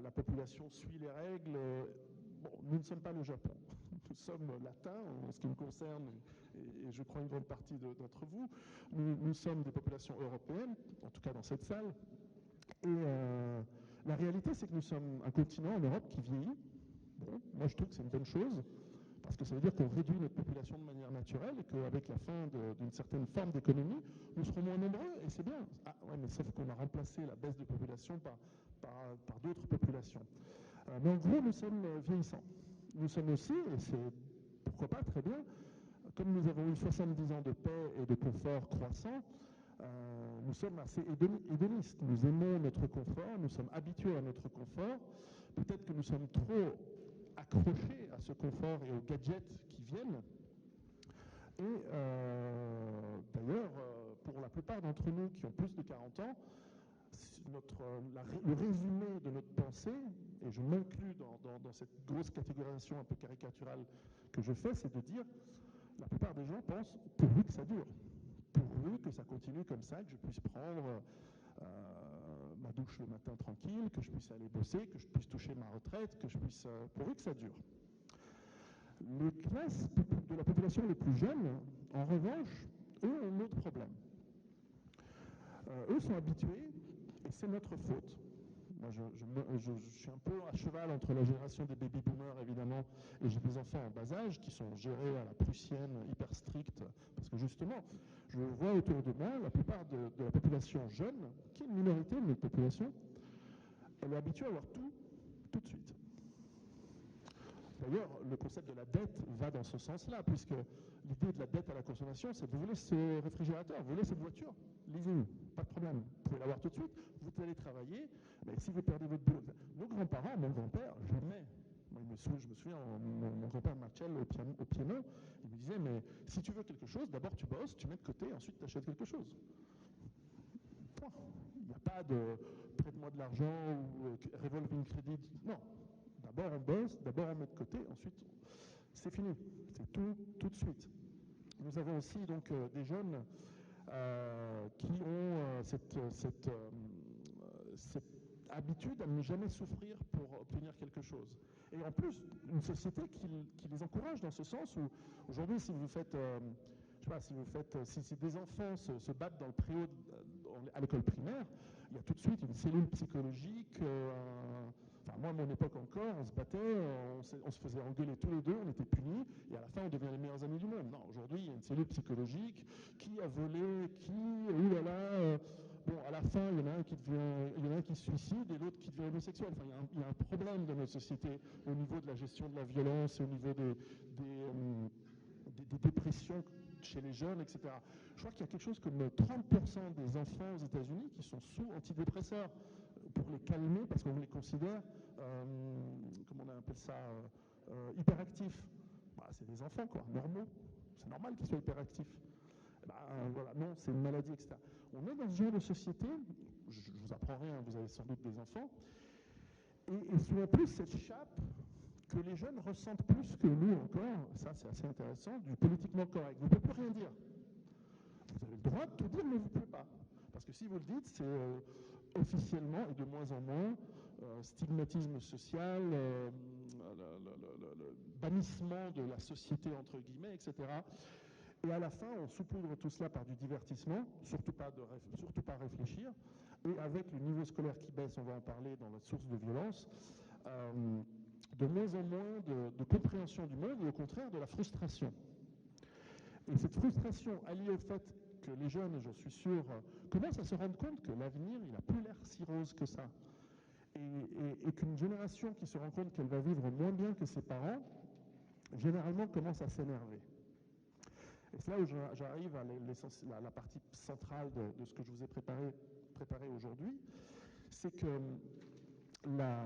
la population suit les règles. Bon, nous ne sommes pas le Japon. Nous sommes latins, en ce qui me concerne, et je crois une grande partie d'entre vous. Nous sommes des populations européennes, en tout cas dans cette salle. Et la réalité, c'est que nous sommes un continent en Europe qui vieillit. Bon, moi, je trouve que c'est une bonne chose, parce que ça veut dire qu'on réduit notre population de manière naturelle et qu'avec la fin d'une certaine forme d'économie, nous serons moins nombreux, et c'est bien. Ah, ouais, mais sauf qu'on a remplacé la baisse de population par d'autres populations. Mais en gros, nous sommes vieillissants. Nous sommes aussi, et c'est pourquoi pas très bien, comme nous avons eu 70 ans de paix et de confort croissant, nous sommes assez hédonistes. Nous aimons notre confort, nous sommes habitués à notre confort. Peut-être que nous sommes trop accrochés à ce confort et aux gadgets qui viennent. Et d'ailleurs, pour la plupart d'entre nous qui ont plus de 40 ans, le résumé de notre pensée, et je m'inclus dans cette grosse catégorisation un peu caricaturale que je fais, c'est de dire, la plupart des gens pensent pourvu que ça dure, pourvu que ça continue comme ça, que je puisse prendre ma douche le matin tranquille, que je puisse aller bosser, que je puisse toucher ma retraite, que je puisse, pourvu que ça dure. Les classes de la population les plus jeunes, en revanche, eux ont un autre problème. Eux sont habitués, et c'est notre faute. Moi, je suis un peu à cheval entre la génération des baby-boomers, évidemment, et j'ai des enfants en bas âge qui sont gérés à la prussienne, hyper stricte, parce que justement, je vois autour de moi, la plupart de la population jeune, qui est une minorité de notre population, elle est habituée à avoir tout de suite. D'ailleurs, le concept de la dette va dans ce sens-là, puisque l'idée de la dette à la consommation, c'est vous voulez ce réfrigérateur, vous voulez cette voiture, lisez-nous, pas de problème. Vous pouvez l'avoir tout de suite, vous allez travailler, mais si vous perdez votre boulot. Nos grands-parents, mon grand-père, jamais, moi il me souviens, mon grand-père Marcel au Piémont, il me disait, mais si tu veux quelque chose, d'abord tu bosses, tu mets de côté, ensuite tu achètes quelque chose. Point. Il n'y a pas de prête-moi de l'argent ou revolving credit. Non. D'abord on bosse, d'abord on met de côté, ensuite c'est fini. C'est tout de suite. Nous avons aussi donc des jeunes qui ont cette habitude à ne jamais souffrir pour obtenir quelque chose. Et en plus, une société qui les encourage dans ce sens où aujourd'hui, si vous faites, je sais pas, si des enfants se battent dans le préau à l'école primaire, il y a tout de suite une cellule psychologique. Enfin, moi, à mon époque encore, on se battait, on se faisait engueuler tous les deux, on était punis, et à la fin, on devient les meilleurs amis du monde. Non, aujourd'hui, il y a une cellule psychologique. Qui a volé, oulala. Bon, à la fin, il y en a un qui se suicide et l'autre qui devient homosexuel. Enfin, il y a un problème dans notre société au niveau de la gestion de la violence, au niveau des dépressions chez les jeunes, etc. Je crois qu'il y a quelque chose comme 30% des enfants aux États-Unis qui sont sous antidépresseurs pour les calmer parce qu'on les considère, comment on appelle ça, hyperactifs. Bah, c'est des enfants, quoi, normaux. C'est normal qu'ils soient hyperactifs. Voilà, non, c'est une maladie, etc. On est dans ce genre de société, je ne vous apprends rien, vous avez sans doute des enfants, et souvent plus cette chape que les jeunes ressentent plus que nous encore, ça c'est assez intéressant, du politiquement correct. Vous ne pouvez plus rien dire. Vous avez le droit de tout dire, mais vous ne pouvez pas. Parce que si vous le dites, c'est officiellement et de moins en moins stigmatisme social, le bannissement de la société, entre guillemets, etc. Et à la fin, on saupoudre tout cela par du divertissement, surtout pas réfléchir, et avec le niveau scolaire qui baisse, on va en parler dans la source de violence, de moins en moins de compréhension du monde, et au contraire de la frustration. Et cette frustration alliée au fait que les jeunes, et j'en suis sûr, commencent à se rendre compte que l'avenir, il n'a plus l'air si rose que ça. Et qu'une génération qui se rend compte qu'elle va vivre moins bien que ses parents, généralement commence à s'énerver. Et c'est là où j'arrive à la partie centrale de ce que je vous ai préparé aujourd'hui, c'est que la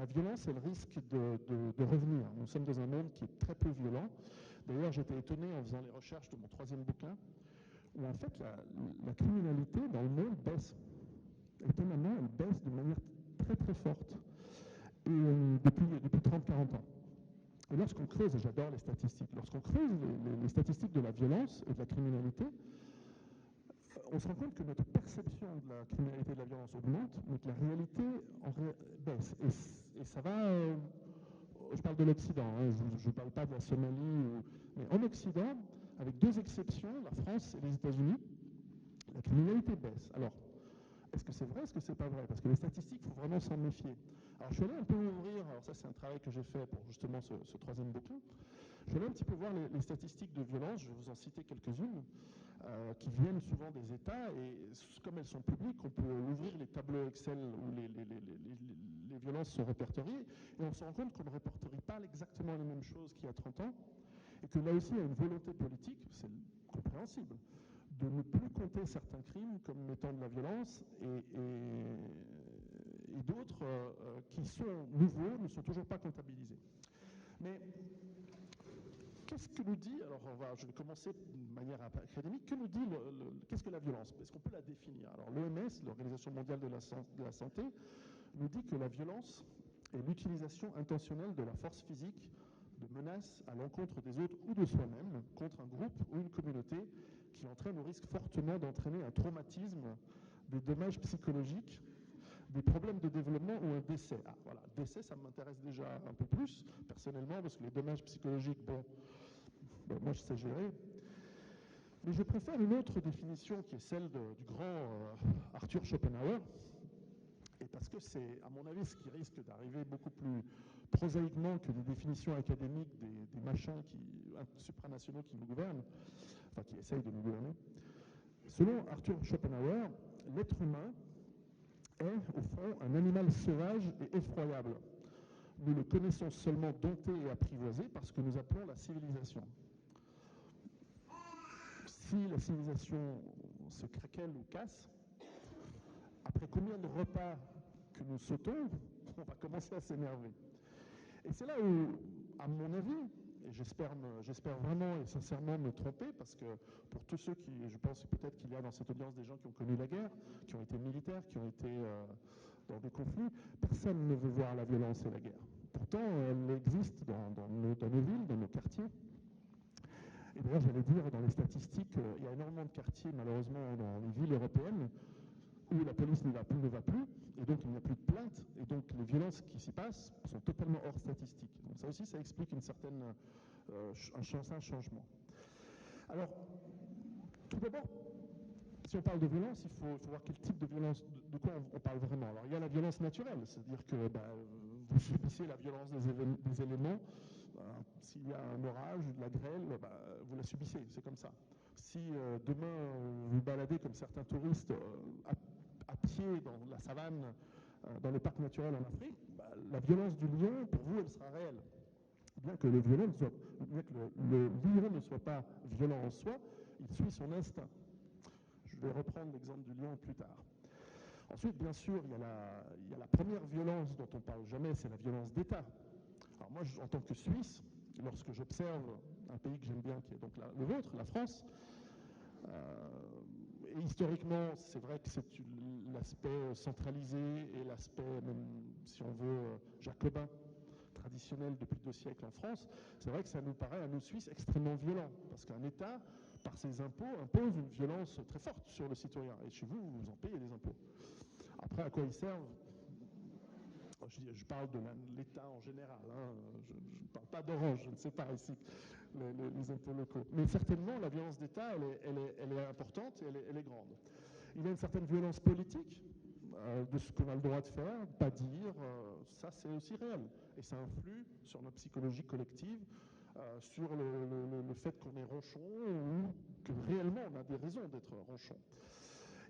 violence, elle risque de revenir. Nous sommes dans un monde qui est très peu violent. D'ailleurs, j'étais étonné en faisant les recherches de mon troisième bouquin, où en fait la criminalité dans le monde baisse. Étonnamment, elle baisse de manière très très forte, et depuis 30-40 ans. Et lorsqu'on creuse, et j'adore les statistiques, lorsqu'on creuse les statistiques de la violence et de la criminalité, on se rend compte que notre perception de la criminalité et de la violence augmente, mais que la réalité baisse. Et ça va, je parle de l'Occident, hein, je ne parle pas de la Somalie, mais en Occident, avec deux exceptions, la France et les États-Unis, la criminalité baisse. Alors, est-ce que c'est vrai, est-ce que c'est pas vrai? Parce que les statistiques, il faut vraiment s'en méfier. Alors, je suis allé un peu ouvrir, alors ça c'est un travail que j'ai fait pour justement ce troisième bouquin, je suis allé un petit peu voir les statistiques de violence, je vais vous en citer quelques-unes, qui viennent souvent des États, et comme elles sont publiques, on peut ouvrir les tableaux Excel où les violences sont répertoriées, et on se rend compte qu'on ne répertorie pas exactement les mêmes choses qu'il y a 30 ans, et que là aussi il y a une volonté politique, c'est compréhensible, de ne plus compter certains crimes comme étant de la violence, et d'autres qui sont nouveaux ne sont toujours pas comptabilisés. Mais qu'est-ce que nous dit, alors je vais commencer de manière académique, que nous dit, qu'est-ce que la violence? Est-ce qu'on peut la définir? Alors l'OMS, l'Organisation mondiale de la santé, nous dit que la violence est l'utilisation intentionnelle de la force physique, de menaces à l'encontre des autres ou de soi-même, contre un groupe ou une communauté, qui entraîne au risque fortement d'entraîner un traumatisme, des dommages psychologiques, des problèmes de développement ou un décès. Ah, voilà, décès, ça m'intéresse déjà un peu plus, personnellement, parce que les dommages psychologiques, bon moi je sais gérer. Mais je préfère une autre définition qui est celle du grand Arthur Schopenhauer, et parce que c'est, à mon avis, ce qui risque d'arriver beaucoup plus prosaïquement que des définitions académiques des machins supranationaux qui nous gouvernent, enfin qui essayent de nous gouverner. Selon Arthur Schopenhauer, l'être humain est, au fond, un animal sauvage et effroyable. Nous le connaissons seulement dompté et apprivoisé par ce que nous appelons la civilisation. Si la civilisation se craquelle ou casse, après combien de repas que nous sautons, on va commencer à s'énerver. Et c'est là où, à mon avis, et j'espère vraiment et sincèrement me tromper, parce que pour tous ceux qui, je pense peut-être qu'il y a dans cette audience des gens qui ont connu la guerre, qui ont été militaires, qui ont été dans des conflits, personne ne veut voir la violence et la guerre. Pourtant, elle existe dans nos villes, dans nos quartiers. Et d'ailleurs, j'allais dire, dans les statistiques, il y a énormément de quartiers, malheureusement, dans les villes européennes, où la police ne va plus, et donc il n'y a plus de plaintes, et donc les violences qui s'y passent sont totalement hors statistiques. Donc ça aussi, ça explique un changement. Alors, tout d'abord, si on parle de violence, il faut voir quel type de violence, de quoi on parle vraiment. Alors, il y a la violence naturelle, c'est-à-dire que vous subissez la violence des éléments. S'il y a un orage, de la grêle, vous la subissez, c'est comme ça. Si demain vous baladez comme certains touristes à pied dans la savane, dans le parc naturel en Afrique, la violence du lion, pour vous, elle sera réelle. Bien que le lion ne soit pas violent en soi, il suit son instinct. Je vais reprendre l'exemple du lion plus tard. Ensuite, bien sûr, il y a la première violence dont on ne parle jamais, c'est la violence d'État. Alors moi, en tant que Suisse, lorsque j'observe un pays que j'aime bien, qui est donc le vôtre, la France, et historiquement, c'est vrai que c'est l'aspect centralisé et l'aspect, même si on veut, jacobin, traditionnel depuis 2 siècles en France, c'est vrai que ça nous paraît, à nous Suisses, extrêmement violent. Parce qu'un État, par ses impôts, impose une violence très forte sur le citoyen. Et chez vous, vous en payez des impôts. Après, à quoi ils servent ? Je parle de l'État en général, hein. Je ne parle pas d'Orange, je ne sais pas ici, les impôts locaux. Mais certainement, la violence d'État, elle est importante et elle est grande. Il y a une certaine violence politique de ce qu'on a le droit de faire, pas dire, ça c'est aussi réel. Et ça influe sur notre psychologie collective, sur le fait qu'on est ronchon ou que réellement on a des raisons d'être ronchon.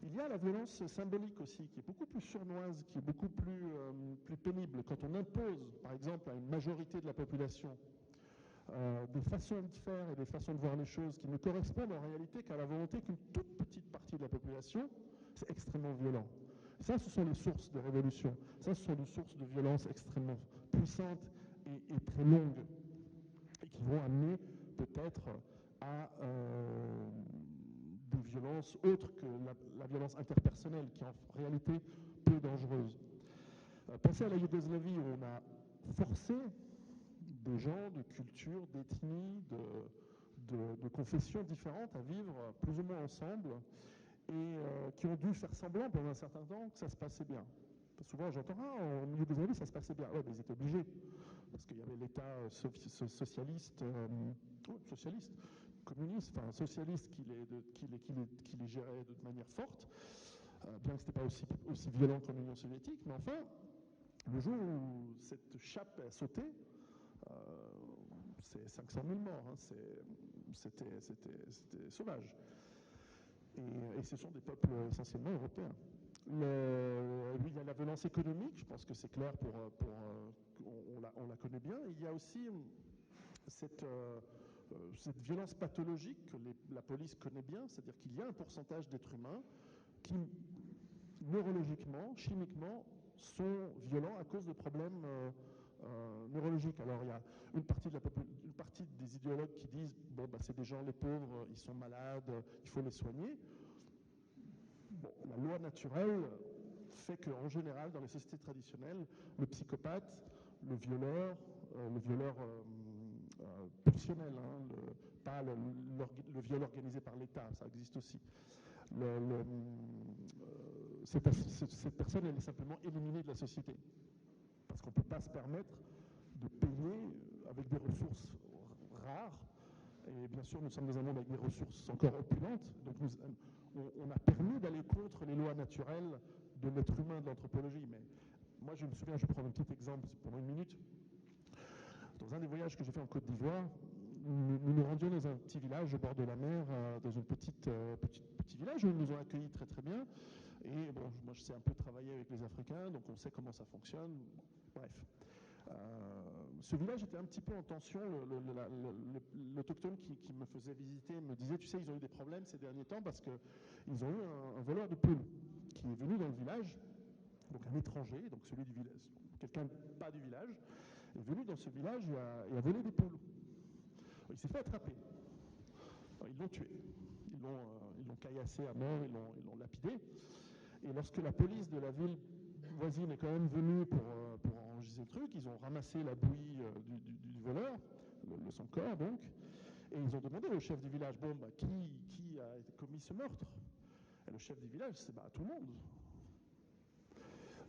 Il y a la violence symbolique aussi, qui est beaucoup plus sournoise, qui est beaucoup plus pénible. Quand on impose, par exemple, à une majorité de la population des façons de faire et des façons de voir les choses qui ne correspondent en réalité qu'à la volonté qu'une toute petite partie de la population, c'est extrêmement violent. Ça, ce sont les sources de révolution. Ça, ce sont des sources de violence extrêmement puissantes et très longues, et qui vont amener peut-être à des violences autres que la violence interpersonnelle, qui est en réalité peu dangereuse. Pensez à la Yougoslavie, où on a forcé des gens de cultures, d'ethnies, de confessions différentes à vivre plus ou moins ensemble, et qui ont dû faire semblant pendant un certain temps que ça se passait bien. Souvent, j'entends, en Yougoslavie, ça se passait bien. Ouais, mais ils étaient obligés, parce qu'il y avait l'État socialiste, communiste, enfin socialiste qui les gérait de manière forte, bien que ce n'était pas aussi violent qu'en Union soviétique, mais enfin, le jour où cette chape a sauté, c'est 500 000 morts, hein, c'était sauvage. Et ce sont des peuples essentiellement européens. Oui, il y a la violence économique, je pense que c'est clair, on la connaît bien. Il y a aussi cette violence pathologique que la police connaît bien, c'est-à-dire qu'il y a un pourcentage d'êtres humains qui, neurologiquement, chimiquement, sont violents à cause de problèmes neurologiques. Alors il y a une partie des idéologues qui disent bon, c'est des gens, les pauvres, ils sont malades, il faut les soigner. Bon, la loi naturelle fait qu'en général, dans les sociétés traditionnelles, le psychopathe, le violeur pulsionnel, hein, pas le viol organisé par l'État, ça existe aussi. Cette personne, elle est simplement éliminée de la société. Parce qu'on ne peut pas se permettre de payer avec des ressources rares. Et bien sûr, nous sommes dans un monde avec des ressources encore opulentes. Donc on a permis d'aller contre les lois naturelles de l'être humain, de l'anthropologie. Mais moi, je me souviens, je vais prendre un petit exemple pendant une minute. Dans un des voyages que j'ai fait en Côte d'Ivoire, nous nous rendions dans un petit village au bord de la mer, dans un petit village où ils nous ont accueillis très très bien. Et bon, moi je sais un peu travailler avec les Africains, donc on sait comment ça fonctionne. Bref. Ce village était un petit peu en tension. L'autochtone qui me faisait visiter me disait, tu sais, ils ont eu des problèmes ces derniers temps parce qu'ils ont eu un voleur de poules qui est venu dans le village, donc un étranger, donc celui du village, quelqu'un pas du village, est venu dans ce village et a volé des poules. Il s'est fait attraper. Ils l'ont tué. Ils l'ont caillassé à mort, ils l'ont lapidé. Et lorsque la police de la ville voisine est quand même venue pour enregistrer le truc, ils ont ramassé la bouillie du voleur, son corps donc, et ils ont demandé au chef du village, bon, bah, qui a commis ce meurtre? Et le chef du village, c'est bah, tout le monde.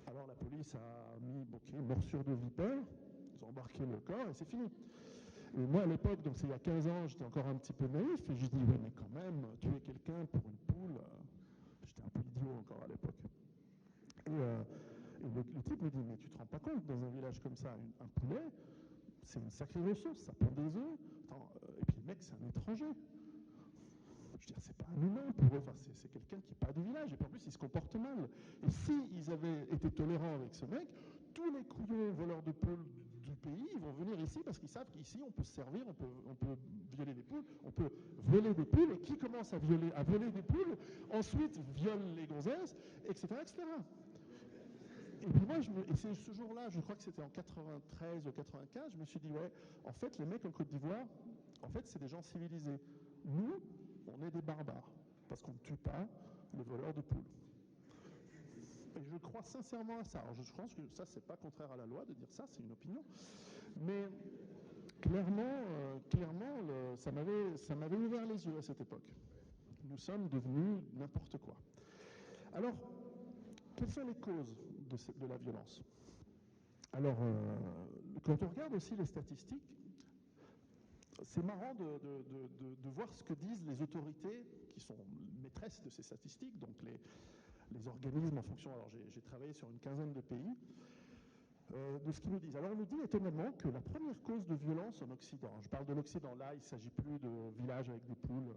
Alors la police a mis morsure de vipère, ils ont embarqué le corps et c'est fini. Et moi, à l'époque, donc c'est il y a 15 ans, j'étais encore un petit peu naïf, et je dis, oui, mais quand même, tuer quelqu'un pour une poule, j'étais un peu idiot encore à l'époque. Et le type me dit, mais tu te rends pas compte, dans un village comme ça, un poulet, c'est une sacrée ressource, ça pond des œufs. Et puis le mec, c'est un étranger. Je veux dire, c'est pas un humain pour eux, enfin, c'est quelqu'un qui n'est pas du village, et puis en plus, il se comporte mal. Et s'ils avaient été tolérants avec ce mec, tous les couillons voleurs de poules du pays, ils vont venir ici parce qu'ils savent qu'ici, on peut se servir, on peut violer des poules, on peut voler des poules, et qui commence à voler des poules, ensuite viole les gonzesses, etc., etc. Et puis moi, et c'est ce jour-là, je crois que c'était en 93 ou 95, je me suis dit, ouais, en fait, les mecs en Côte d'Ivoire, en fait, c'est des gens civilisés. Nous, on est des barbares, parce qu'on ne tue pas les voleurs de poules. Et je crois sincèrement à ça. Alors je pense que ça, c'est pas contraire à la loi de dire ça, c'est une opinion. Mais clairement, ça m'avait ouvert les yeux à cette époque. Nous sommes devenus n'importe quoi. Alors, quelles sont les causes de la violence? Alors, quand on regarde aussi les statistiques, c'est marrant de voir ce que disent les autorités qui sont maîtresses de ces statistiques, donc les organismes en fonction. Alors, j'ai travaillé sur une quinzaine de pays, de ce qu'ils nous disent. Alors, on nous dit étonnamment que la première cause de violence en Occident, je parle de l'Occident, là, il ne s'agit plus de villages avec des poules,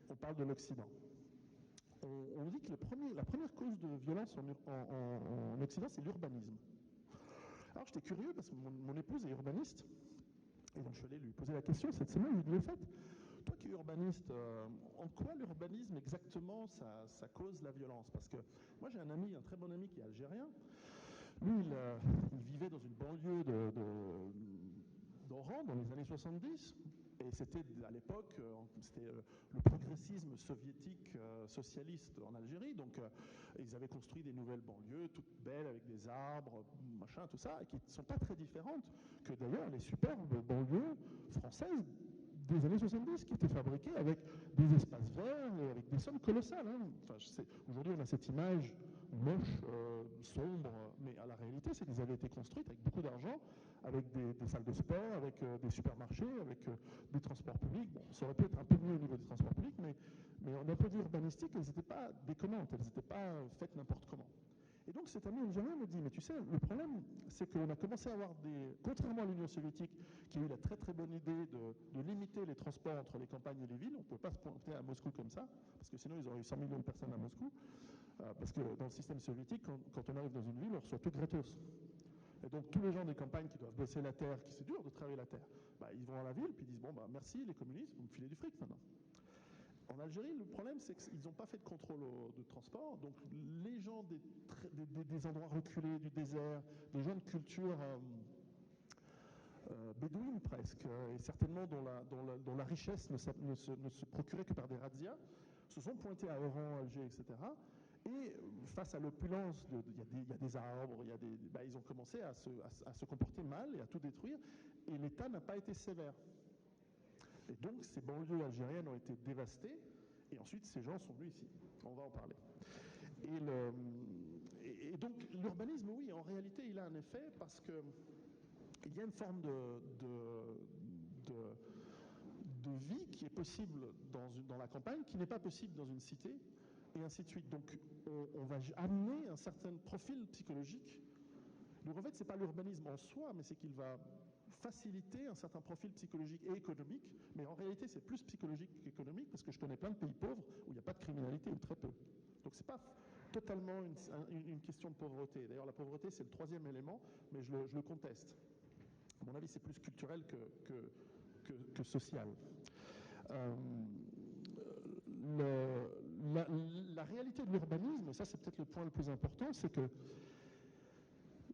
on parle de l'Occident. On dit que la première cause de violence en Occident, c'est l'urbanisme. Alors, j'étais curieux parce que mon épouse est urbaniste. Et donc je suis allé lui poser la question cette semaine, je lui ai dit, au fait, toi qui es urbaniste, en quoi l'urbanisme exactement ça cause la violence? Parce que moi j'ai un très bon ami qui est algérien. Lui, il vivait dans une banlieue d'Oran dans les années 70. Et c'était à l'époque, c'était le progressisme soviétique socialiste en Algérie. Donc ils avaient construit des nouvelles banlieues, toutes belles, avec des arbres, machin, tout ça, et qui ne sont pas très différentes que d'ailleurs les superbes banlieues françaises des années 70, qui étaient fabriquées avec des espaces verts et avec des sommes colossales. Hein. Enfin, aujourd'hui, on a cette image moche, sombre, mais la réalité, c'est qu'elles avaient été construites avec beaucoup d'argent, avec des salles de sport, avec des supermarchés, avec des transports publics. Bon, ça aurait pu être un peu mieux au niveau des transports publics, mais d'un point de vue urbanistique, elles n'étaient pas déconnantes, elles n'étaient pas faites n'importe comment. Et donc cet ami algérien me dit, mais tu sais, le problème, c'est qu'on a commencé à avoir contrairement à l'Union soviétique, qui a eu la très très bonne idée de limiter les transports entre les campagnes et les villes, on ne peut pas se pointer à Moscou comme ça, parce que sinon ils auraient eu 100 millions de personnes à Moscou, parce que dans le système soviétique, quand on arrive dans une ville, on reçoit tout gratos. Et donc tous les gens des campagnes qui doivent bosser la terre, qui c'est dur de travailler la terre, ils vont à la ville, puis ils disent, bon, merci les communistes, vous me filez du fric maintenant. En Algérie, le problème, c'est qu'ils n'ont pas fait de contrôle de transport. Donc, les gens des endroits reculés, du désert, des gens de culture bédouine presque, et certainement dont la richesse ne se procurait que par des razzias, se sont pointés à Oran, Alger, etc. Et face à l'opulence, il y a des arbres, ils ont commencé à se comporter mal et à tout détruire. Et l'État n'a pas été sévère. Et donc, ces banlieues algériennes ont été dévastées, et ensuite, ces gens sont venus ici. On va en parler. Et donc, l'urbanisme, oui, en réalité, il a un effet parce qu'il y a une forme de vie qui est possible dans la campagne, qui n'est pas possible dans une cité, et ainsi de suite. Donc, on va amener un certain profil psychologique. Donc, en fait, ce n'est pas l'urbanisme en soi, mais c'est qu'il va faciliter un certain profil psychologique et économique, mais en réalité c'est plus psychologique qu'économique, parce que je connais plein de pays pauvres où il n'y a pas de criminalité, ou très peu. Donc c'est pas totalement une question de pauvreté. D'ailleurs la pauvreté c'est le troisième élément, mais je le conteste. À mon avis c'est plus culturel que social. La réalité de l'urbanisme, et ça c'est peut-être le point le plus important, c'est que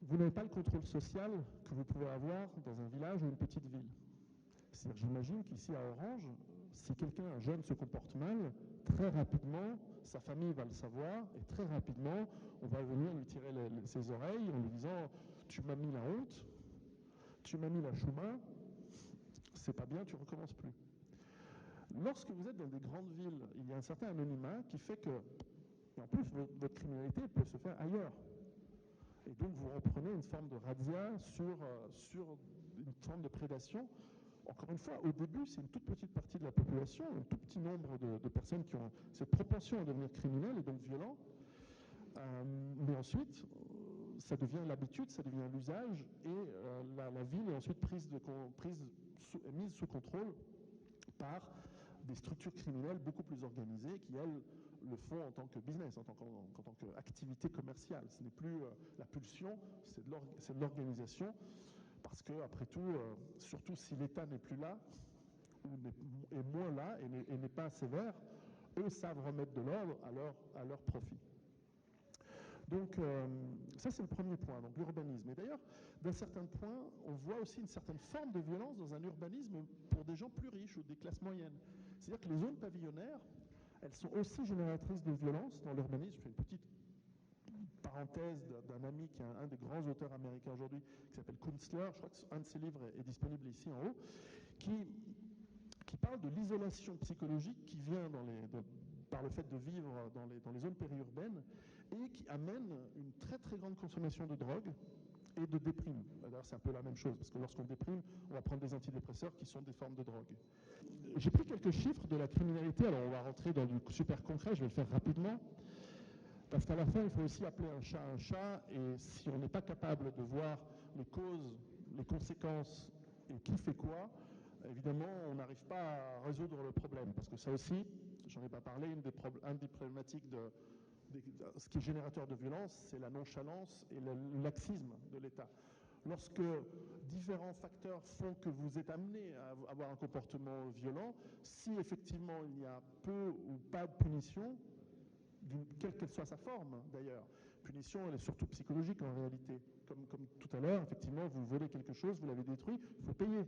vous n'avez pas le contrôle social que vous pouvez avoir dans un village ou une petite ville. C'est-à-dire, j'imagine qu'ici à Orange, si quelqu'un, un jeune, se comporte mal, très rapidement, sa famille va le savoir, et très rapidement, on va venir lui tirer ses oreilles en lui disant « tu m'as mis la honte, tu m'as mis la chouma, c'est pas bien, tu recommences plus ». Lorsque vous êtes dans des grandes villes, il y a un certain anonymat qui fait que, et en plus, votre criminalité peut se faire ailleurs. Et donc, vous reprenez une forme de razzia sur une forme de prédation. Encore une fois, au début, c'est une toute petite partie de la population, un tout petit nombre de personnes qui ont cette propension à devenir criminels et donc violents. Mais ensuite, ça devient l'habitude, ça devient l'usage, et la ville est ensuite mise sous contrôle par des structures criminelles beaucoup plus organisées qui, elles, le font en tant que business, en tant qu'activité commerciale. Ce n'est plus la pulsion, c'est de l'organisation, parce que, après tout, surtout si l'État n'est plus là, ou est moins là et n'est pas sévère, eux savent remettre de l'ordre à leur profit. Donc, ça, c'est le premier point, donc l'urbanisme. Et d'ailleurs, d'un certain point, on voit aussi une certaine forme de violence dans un urbanisme pour des gens plus riches ou des classes moyennes. C'est-à-dire que les zones pavillonnaires, elles sont aussi génératrices de violence dans l'urbanisme. Je fais une petite parenthèse d'un ami qui est un des grands auteurs américains aujourd'hui, qui s'appelle Kunstler. Je crois qu'un de ses livres est disponible ici en haut, qui parle de l'isolation psychologique qui vient par le fait de vivre dans les zones périurbaines et qui amène une très très grande consommation de drogue et de déprime. D'ailleurs, c'est un peu la même chose, parce que lorsqu'on déprime, on va prendre des antidépresseurs qui sont des formes de drogue. J'ai pris quelques chiffres de la criminalité, alors on va rentrer dans du super concret, je vais le faire rapidement, parce qu'à la fin, il faut aussi appeler un chat, et si on n'est pas capable de voir les causes, les conséquences et qui fait quoi, évidemment, on n'arrive pas à résoudre le problème, parce que ça aussi, j'en ai pas parlé, une des problématiques ce qui est générateur de violence, c'est la nonchalance et le laxisme de l'État. Lorsque différents facteurs font que vous êtes amené à avoir un comportement violent, si effectivement il y a peu ou pas de punition, quelle qu'elle soit sa forme d'ailleurs, punition elle est surtout psychologique en réalité. Comme tout à l'heure, effectivement, vous volez quelque chose, vous l'avez détruit, il faut payer.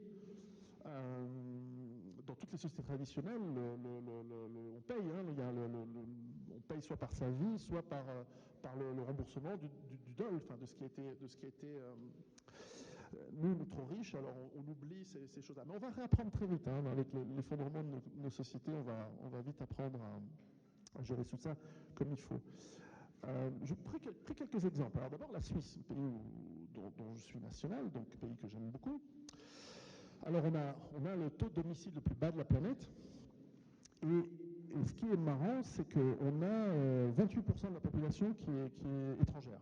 Dans toutes les sociétés traditionnelles, on paye. On paye soit par sa vie, soit par le remboursement du dol, enfin, de ce qui a été. Nous, nous trop riches, alors on oublie ces choses-là. Mais on va réapprendre très vite, hein, avec l'effondrement de nos sociétés, on va vite apprendre à gérer tout ça comme il faut. J'ai pris quelques exemples. Alors d'abord, la Suisse, un pays dont je suis national, donc pays que j'aime beaucoup. Alors on a le taux d'homicide le plus bas de la planète, et ce qui est marrant, c'est qu'on a 28% de la population qui est étrangère.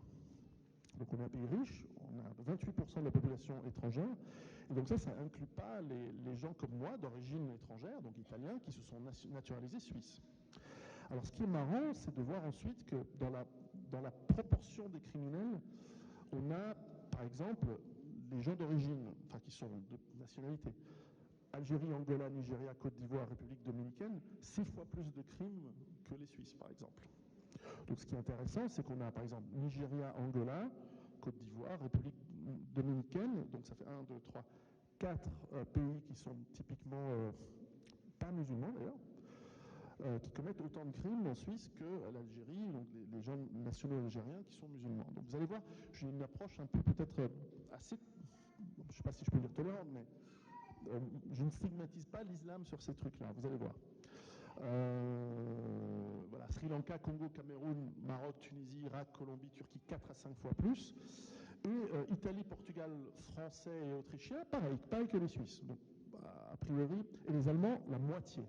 Donc on est un pays riche, on a 28% de la population étrangère, et donc ça n'inclut pas les gens comme moi, d'origine étrangère, donc italiens, qui se sont naturalisés suisses. Alors ce qui est marrant, c'est de voir ensuite que dans la proportion des criminels, on a, par exemple, les gens d'origine, enfin qui sont de nationalité, Algérie, Angola, Nigeria, Côte d'Ivoire, République dominicaine, 6 fois plus de crimes que les Suisses, par exemple. Donc ce qui est intéressant, c'est qu'on a, par exemple, Nigeria, Angola, Côte d'Ivoire, République dominicaine, donc ça fait 1, 2, 3, 4 pays qui sont typiquement pas musulmans d'ailleurs, qui commettent autant de crimes en Suisse que l'Algérie, donc les gens nationaux algériens qui sont musulmans. Donc vous allez voir, j'ai une approche un peu peut-être assez, je ne sais pas si je peux dire tolérante, mais je ne stigmatise pas l'islam sur ces trucs-là, vous allez voir. Voilà, Sri Lanka, Congo, Cameroun, Maroc, Tunisie, Irak, Colombie, Turquie, 4 à 5 fois plus. Et Italie, Portugal, Français et Autrichiens, pareil que les Suisses. Donc, a priori, et les Allemands, la moitié.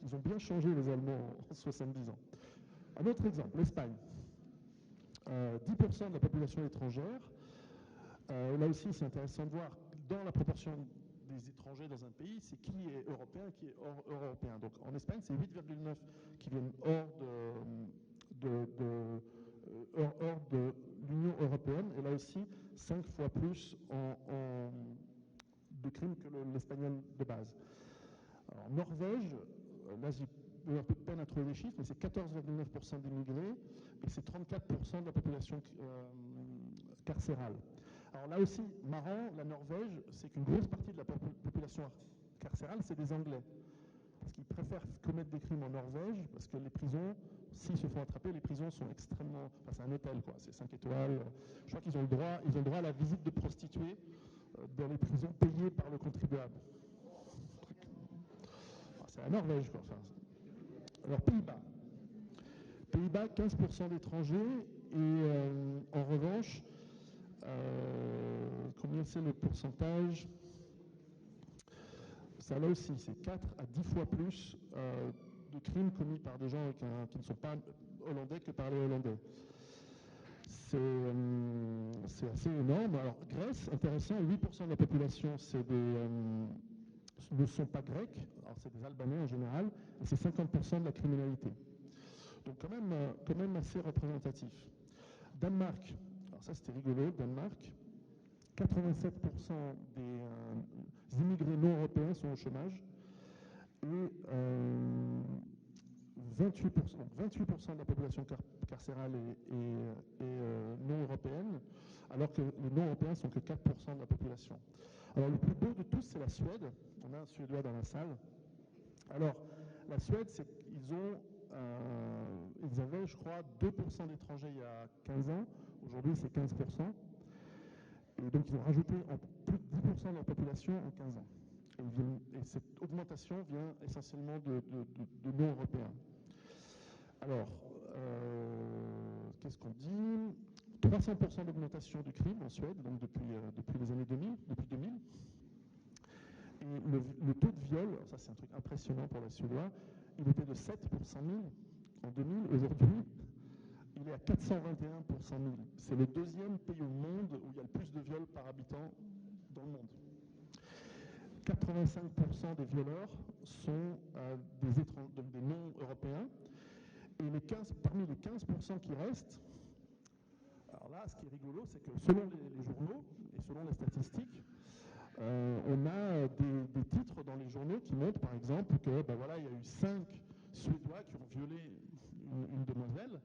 Ils ont bien changé, les Allemands, en 70 ans. Un autre exemple, l'Espagne. 10% de la population étrangère. Là aussi, c'est intéressant de voir, dans la proportion des étrangers dans un pays, c'est qui est européen et qui est hors européen. Donc en Espagne, c'est 8,9 qui viennent hors de l'Union européenne, et là aussi 5 fois plus de crimes que l'espagnol de base. Alors, en Norvège, là j'ai eu un peu de peine à trouver les chiffres, mais c'est 14,9% d'immigrés et c'est 34% de la population carcérale. Alors là aussi, marrant, la Norvège, c'est qu'une grosse partie de la population carcérale, c'est des Anglais. Parce qu'ils préfèrent commettre des crimes en Norvège, parce que les prisons, s'ils se font attraper, les prisons sont extrêmement... Enfin, c'est un hôtel, quoi, c'est 5 étoiles. Je crois qu'ils ont le droit à la visite de prostituées dans les prisons payées par le contribuable. Enfin, c'est la Norvège, quoi. Enfin, alors, Pays-Bas. Pays-Bas, 15% d'étrangers, et en revanche, combien c'est le pourcentage? Ça, là aussi, c'est 4 à 10 fois plus de crimes commis par des gens qui ne sont pas hollandais que par les Hollandais. C'est assez énorme. Alors, Grèce, intéressant, 8% de la population ne sont pas grecs, alors c'est des Albanais en général, et c'est 50% de la criminalité. Donc quand même assez représentatif. Danemark, alors ça c'était rigolo, Danemark, 87% des immigrés non européens sont au chômage et 28% de la population carcérale est non européenne, alors que les non européens sont que 4% de la population. Alors le plus beau de tous, c'est la Suède. On a un Suédois dans la salle. Alors la Suède, ils avaient, je crois, 2% d'étrangers il y a 15 ans. Aujourd'hui, c'est 15%. Et donc, ils ont rajouté plus de 10% de leur population en 15 ans. Et cette augmentation vient essentiellement de non-européens. Alors, qu'est-ce qu'on dit? 300% d'augmentation du crime en Suède, donc depuis les années 2000, depuis 2000. Et le taux de viol, ça c'est un truc impressionnant pour les Suédois, il était de 7 pour 100 000 en 2000. Aujourd'hui, il est à 421 pour 100 000. C'est le deuxième pays au monde où il y a le plus de viols par habitant dans le monde. 85% des violeurs sont des non-européens. Et parmi les 15% qui restent, alors là, ce qui est rigolo, c'est que selon les journaux et selon les statistiques, on a des titres dans les journaux qui montrent, par exemple, que voilà, il y a eu 5 Suédois qui ont violé une demoiselle.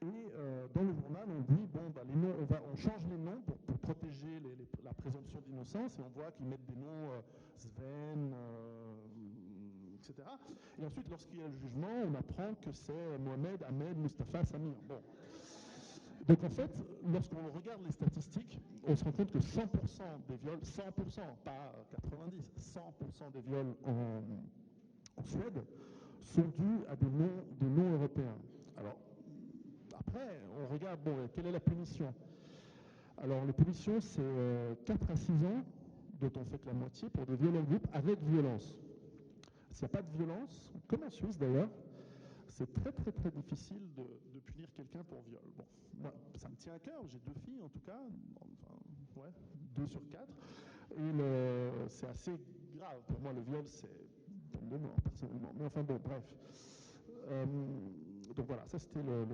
Et dans le journal, on dit les noms, on change les noms pour protéger la présomption d'innocence, et on voit qu'ils mettent des noms Sven, etc. Et ensuite, lorsqu'il y a le jugement, on apprend que c'est Mohamed, Ahmed, Mustafa, Samir. Bon. Donc en fait, lorsqu'on regarde les statistiques, on se rend compte que 100% des viols, 100%, pas 90, 100% des viols en Suède sont dus à des noms européens. Alors, après, on regarde, quelle est la punition? Alors, la punition, c'est 4 à 6 ans, dont on fait que la moitié, pour des viols en groupe avec violence. S'il n'y a pas de violence, comme en Suisse d'ailleurs, c'est très très très difficile de punir quelqu'un pour viol. Bon, moi, ça me tient à cœur, j'ai 2 filles en tout cas, enfin, ouais, 2 sur 4, et c'est assez grave. Pour moi, le viol, c'est peine de mort, personnellement. Mais enfin bon, bref. Donc voilà, ça c'était le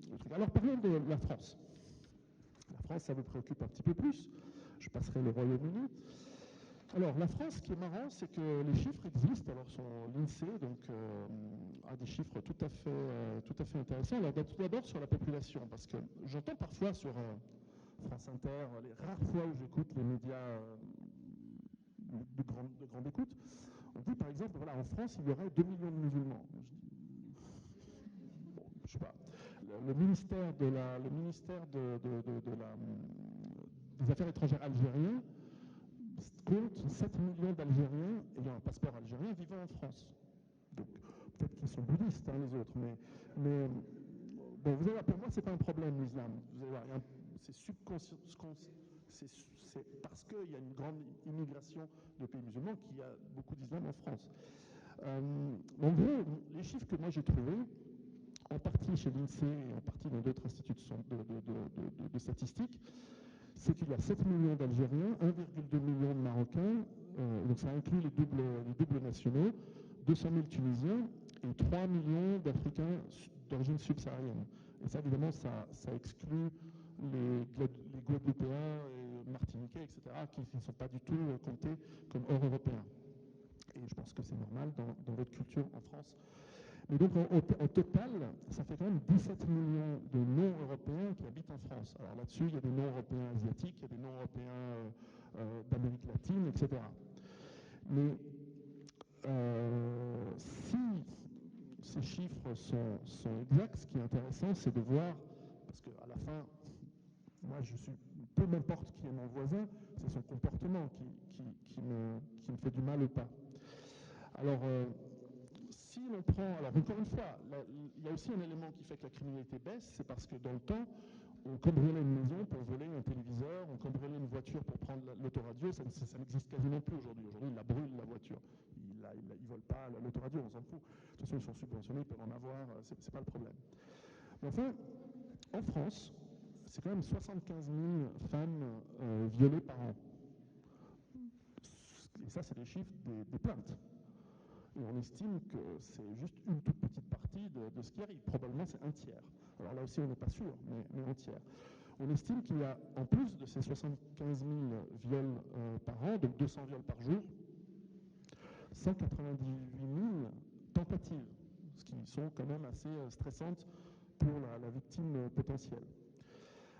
truc. Alors parlons de la France. La France, ça vous préoccupe un petit peu plus. Je passerai le Royaume-Uni. Alors, la France, ce qui est marrant, c'est que les chiffres existent. Alors, l'INSEE a des chiffres tout à fait intéressants. Alors, tout d'abord sur la population, parce que j'entends parfois sur France Inter, les rares fois où j'écoute les médias de grande écoute, on dit par exemple, voilà, en France, il y aurait 2 millions de musulmans. Je sais pas. Le ministère des Affaires étrangères algérien compte 7 millions d'Algériens ayant un passeport algérien vivant en France. Donc, peut-être qu'ils sont bouddhistes, les autres, mais bon, vous allez voir, pour moi, c'est pas un problème, l'islam. Vous allez voir, c'est parce qu'il y a une grande immigration de pays musulmans qu'il y a beaucoup d'islam en France. En gros, les chiffres que moi j'ai trouvés, en partie chez l'INSEE et en partie dans d'autres institutions de statistiques, c'est qu'il y a 7 millions d'Algériens, 1,2 million de Marocains, donc ça inclut les doubles nationaux, 200 000 Tunisiens et 3 millions d'Africains d'origine subsaharienne. Et ça, évidemment, ça exclut les Guadeloupéens, et Martiniquais, etc., qui ne sont pas du tout comptés comme hors européens. Et je pense que c'est normal dans votre culture en France. Mais donc, en total, ça fait quand même 17 millions de non-européens qui habitent en France. Alors là-dessus, il y a des non-européens asiatiques, il y a des non-européens d'Amérique latine, etc. Mais si ces chiffres sont exacts, ce qui est intéressant, c'est de voir, parce qu'à la fin, moi, peu m'importe qui est mon voisin, c'est son comportement qui me fait du mal ou pas. Alors, si l'on prend, alors encore une fois, il y a aussi un élément qui fait que la criminalité baisse, c'est parce que dans le temps, on cambriolait une maison pour voler un téléviseur, on cambriolait une voiture pour prendre l'autoradio, ça n'existe quasiment plus aujourd'hui. Aujourd'hui, ils la brûlent, la voiture. Ils ne volent pas l'autoradio, on s'en fout. De toute façon, ils sont subventionnés, ils peuvent en avoir, c'est pas le problème. Mais enfin, en France, c'est quand même 75 000 femmes violées par an. Et ça, c'est les chiffres des plaintes. Et on estime que c'est juste une toute petite partie de ce qui arrive. Probablement, c'est un tiers. Alors là aussi, on n'est pas sûr, mais un tiers. On estime qu'il y a, en plus de ces 75 000 viols par an, donc 200 viols par jour, 198 000 tentatives, ce qui sont quand même assez stressantes pour la victime potentielle.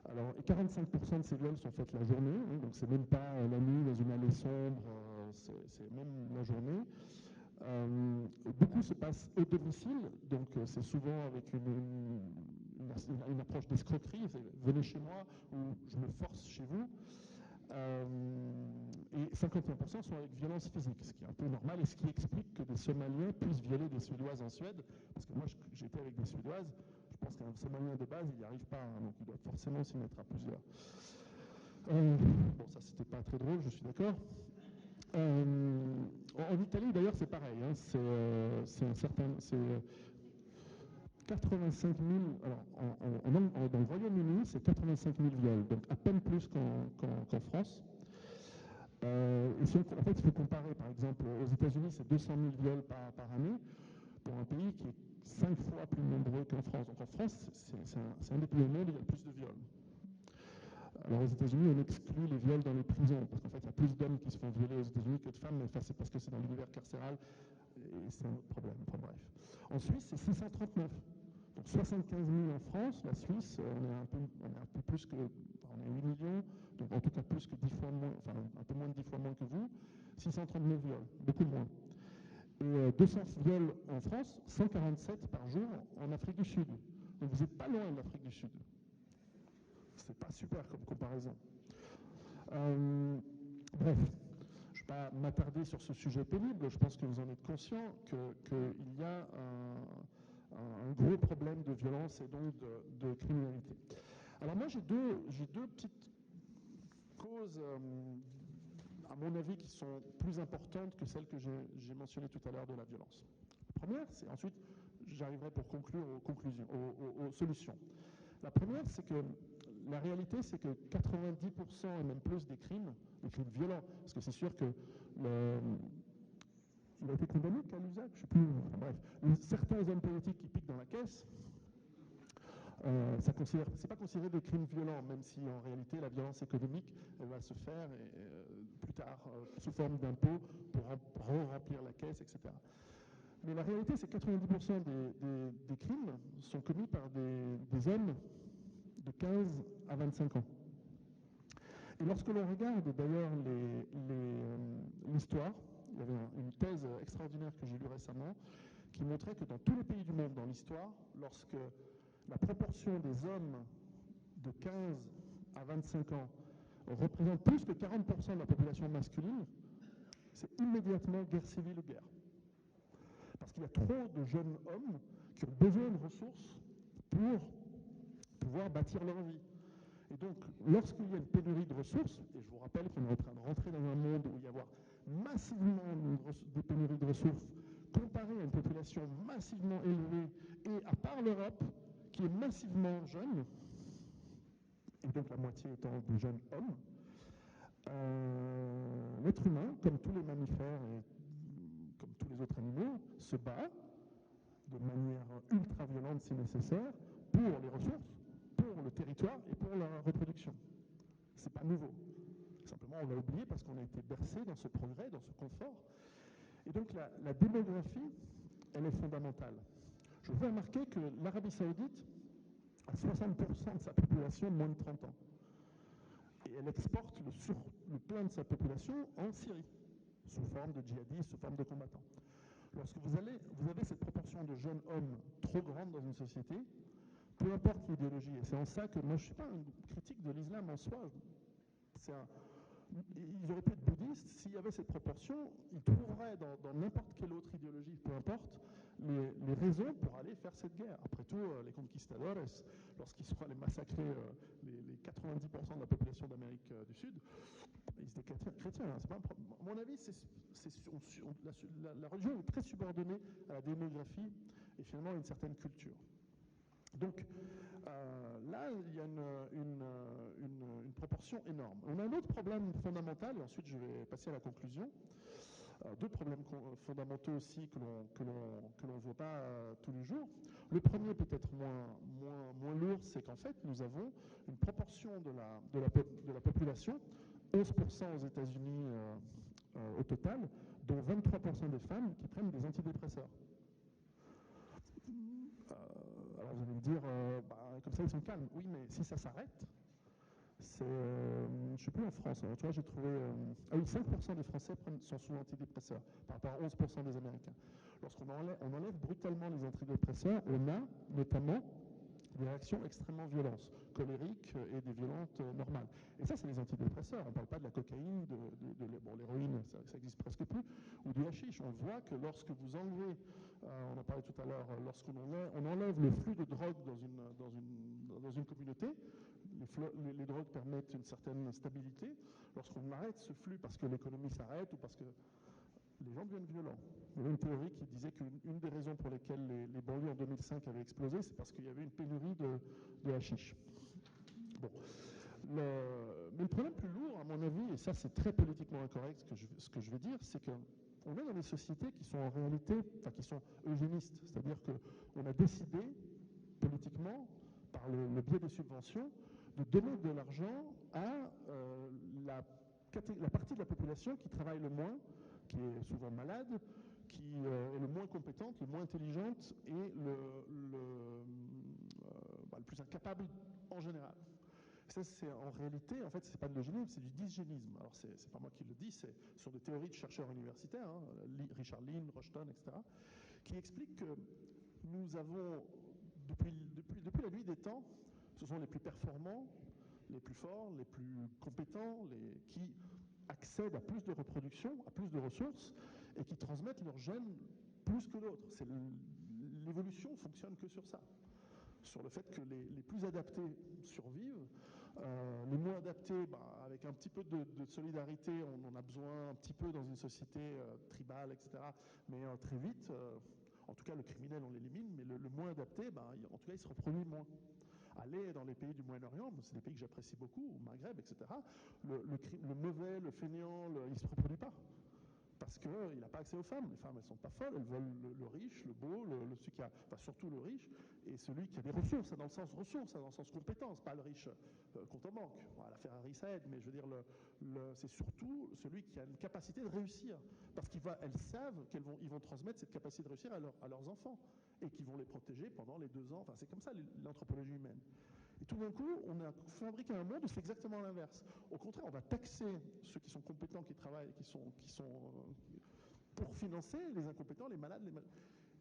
Alors, et 45% de ces viols sont faits la journée, hein, donc c'est même pas la nuit dans une allée sombre, c'est même la journée. Beaucoup se passe au domicile, donc c'est souvent avec une approche d'escroquerie, venez chez moi ou je me force chez vous. Et 51% sont avec violence physique, ce qui est un peu normal et ce qui explique que des Somaliens puissent violer des Suédoises en Suède, parce que moi j'étais avec des Suédoises, je pense qu'un Somalien de base il n'y arrive pas, hein, donc il doit forcément s'y mettre à plusieurs. Bon, ça c'était pas très drôle, je suis d'accord. En Italie, d'ailleurs, c'est pareil. Hein, c'est 85 000. Alors, dans le Royaume-Uni, c'est 85 000 viols, donc à peine plus qu'en France. En fait, il faut comparer, par exemple, aux États-Unis, c'est 200 000 viols par année, pour un pays qui est 5 fois plus nombreux qu'en France. Donc en France, c'est un des pays au monde où il y a le plus de viols. Alors aux États-Unis, on exclut les viols dans les prisons, parce qu'en fait, il y a plus d'hommes qui se font violer aux États-Unis que de femmes, mais c'est parce que c'est dans l'univers carcéral, et c'est un autre problème. Enfin bref. En Suisse, c'est 639. Donc 75 000 en France, la Suisse, on est un peu plus que, on est 8 millions, donc en tout cas plus que 10 fois moins, enfin un peu moins de 10 fois moins que vous, 639 viols, beaucoup moins. Et 200 viols en France, 147 par jour en Afrique du Sud. Donc vous n'êtes pas loin de l'Afrique du Sud. C'est pas super comme comparaison. Bref, je ne vais pas m'attarder sur ce sujet pénible, je pense que vous en êtes conscient qu'il y a un gros problème de violence et donc de criminalité. Alors moi j'ai deux petites causes, à mon avis, qui sont plus importantes que celles que j'ai mentionnées tout à l'heure de la violence. La première, c'est ensuite, j'arriverai pour conclure aux solutions. La première, c'est que la réalité, c'est que 90% et même plus des crimes violents, parce que c'est sûr que il a été condamné qu'à l'usage, je ne sais plus, enfin, bref, certains hommes politiques qui piquent dans la caisse, c'est pas considéré de crime violent, même si en réalité la violence économique elle va se faire plus tard sous forme d'impôts pour remplir la caisse, etc. Mais la réalité, c'est que 90% des crimes sont commis par des hommes de 15 à 25 ans. Et lorsque l'on regarde d'ailleurs l'histoire, il y avait une thèse extraordinaire que j'ai lue récemment qui montrait que dans tous les pays du monde, dans l'histoire, lorsque la proportion des hommes de 15 à 25 ans représente plus que 40% de la population masculine, c'est immédiatement guerre civile ou guerre. Parce qu'il y a trop de jeunes hommes qui ont besoin de ressources pour pouvoir bâtir leur vie. Et donc, lorsqu'il y a une pénurie de ressources, et je vous rappelle qu'on est en train de rentrer dans un monde où il y a massivement des pénuries de ressources, comparé à une population massivement élevée, et à part l'Europe, qui est massivement jeune, et donc la moitié étant de jeunes hommes, l'être humain, comme tous les mammifères et comme tous les autres animaux, se bat de manière ultra violente si nécessaire pour les ressources, pour le territoire et pour la reproduction. C'est pas nouveau. Simplement, on l'a oublié parce qu'on a été bercé dans ce progrès, dans ce confort. Et donc, la démographie, elle est fondamentale. Je voudrais remarquer que l'Arabie Saoudite a 60% de sa population de moins de 30 ans. Et elle exporte le plein de sa population en Syrie, sous forme de djihadistes, sous forme de combattants. Lorsque vous avez cette proportion de jeunes hommes trop grande dans une société, peu importe l'idéologie, et c'est en ça que moi je ne suis pas une critique de l'islam en soi. Ils auraient pu être bouddhistes, s'il y avait cette proportion, ils trouveraient dans n'importe quelle autre idéologie, peu importe, les raisons pour aller faire cette guerre. Après tout, les conquistadores, lorsqu'ils sont allés massacrer les 90% de la population d'Amérique du Sud, ils étaient chrétiens. Hein, c'est pas un problème. À mon avis, la religion est très subordonnée à la démographie et finalement à une certaine culture. Donc là, il y a une proportion énorme. On a un autre problème fondamental, et ensuite je vais passer à la conclusion. Deux problèmes fondamentaux aussi que l'on ne voit pas tous les jours. Le premier, peut-être moins lourd, c'est qu'en fait, nous avons une proportion de la population, 11% aux États-Unis au total, dont 23% des femmes qui prennent des antidépresseurs. Alors vous allez me dire, comme ça ils sont calmes. Oui, mais si ça s'arrête, c'est, je ne sais plus en France, hein, tu vois, j'ai trouvé, 5% des Français sont sous antidépresseurs, par rapport à 11% des Américains. Lorsqu'on enlève brutalement les antidépresseurs, on a notamment des réactions extrêmement violentes, colériques et des violentes normales. Et ça, c'est les antidépresseurs. On ne parle pas de la cocaïne, bon, l'héroïne, ça n'existe presque plus, ou du hashish. On voit que lorsque vous enlevez, on en parlait tout à l'heure, lorsqu'on enlève le flux de drogue dans une communauté, les drogues permettent une certaine stabilité. Lorsqu'on arrête ce flux parce que l'économie s'arrête ou parce que les gens deviennent violents. Il y avait une théorie qui disait qu'une des raisons pour lesquelles les banlieues en 2005 avaient explosé, c'est parce qu'il y avait une pénurie de hashish. Bon. Mais le problème plus lourd, à mon avis, et ça c'est très politiquement incorrect ce que je vais dire, c'est qu'on est dans des sociétés qui sont en réalité, qui sont eugénistes. C'est-à-dire qu'on a décidé, politiquement, par le biais des subventions, de donner de l'argent à la partie de la population qui travaille le moins, qui est souvent malade, qui est le moins compétente, le moins intelligente et le plus incapable en général. Ça, c'est en réalité, en fait, c'est pas de l'eugénisme, c'est du dysgénisme. Alors, c'est pas moi qui le dis, ce sont des théories de chercheurs universitaires, hein, Richard Lynn, Rushton, etc., qui expliquent que nous avons, depuis la nuit des temps, ce sont les plus performants, les plus forts, les plus compétents, qui accèdent à plus de reproduction, à plus de ressources, et qui transmettent leurs gènes plus que d'autres. L'évolution ne fonctionne que sur ça. Sur le fait que les plus adaptés survivent, les moins adaptés, avec un petit peu de solidarité, on en a besoin un petit peu dans une société tribale, etc. Mais très vite, en tout cas le criminel on l'élimine, mais le moins adapté, en tout cas il se reproduit moins. Aller dans les pays du Moyen-Orient, c'est des pays que j'apprécie beaucoup, au Maghreb, etc. Le mauvais, le fainéant, il ne se reproduit pas. Parce qu'il n'a pas accès aux femmes. Les femmes, elles ne sont pas folles, elles veulent le riche, le beau, celui qui a, surtout le riche, et celui qui a des ressources, dans le sens ressources, dans le sens compétences, pas le riche compte en banque. Bon, la Ferrari, ça aide, mais je veux dire, c'est surtout celui qui a une capacité de réussir. Parce qu'elles savent qu'ils vont transmettre cette capacité de réussir à leurs enfants, et qu'ils vont les protéger pendant les 2 ans. Enfin, c'est comme ça l'anthropologie humaine. Et tout d'un coup, on a fabriqué un monde où c'est exactement l'inverse. Au contraire, on va taxer ceux qui sont compétents, qui travaillent, qui sont pour financer les incompétents, les malades,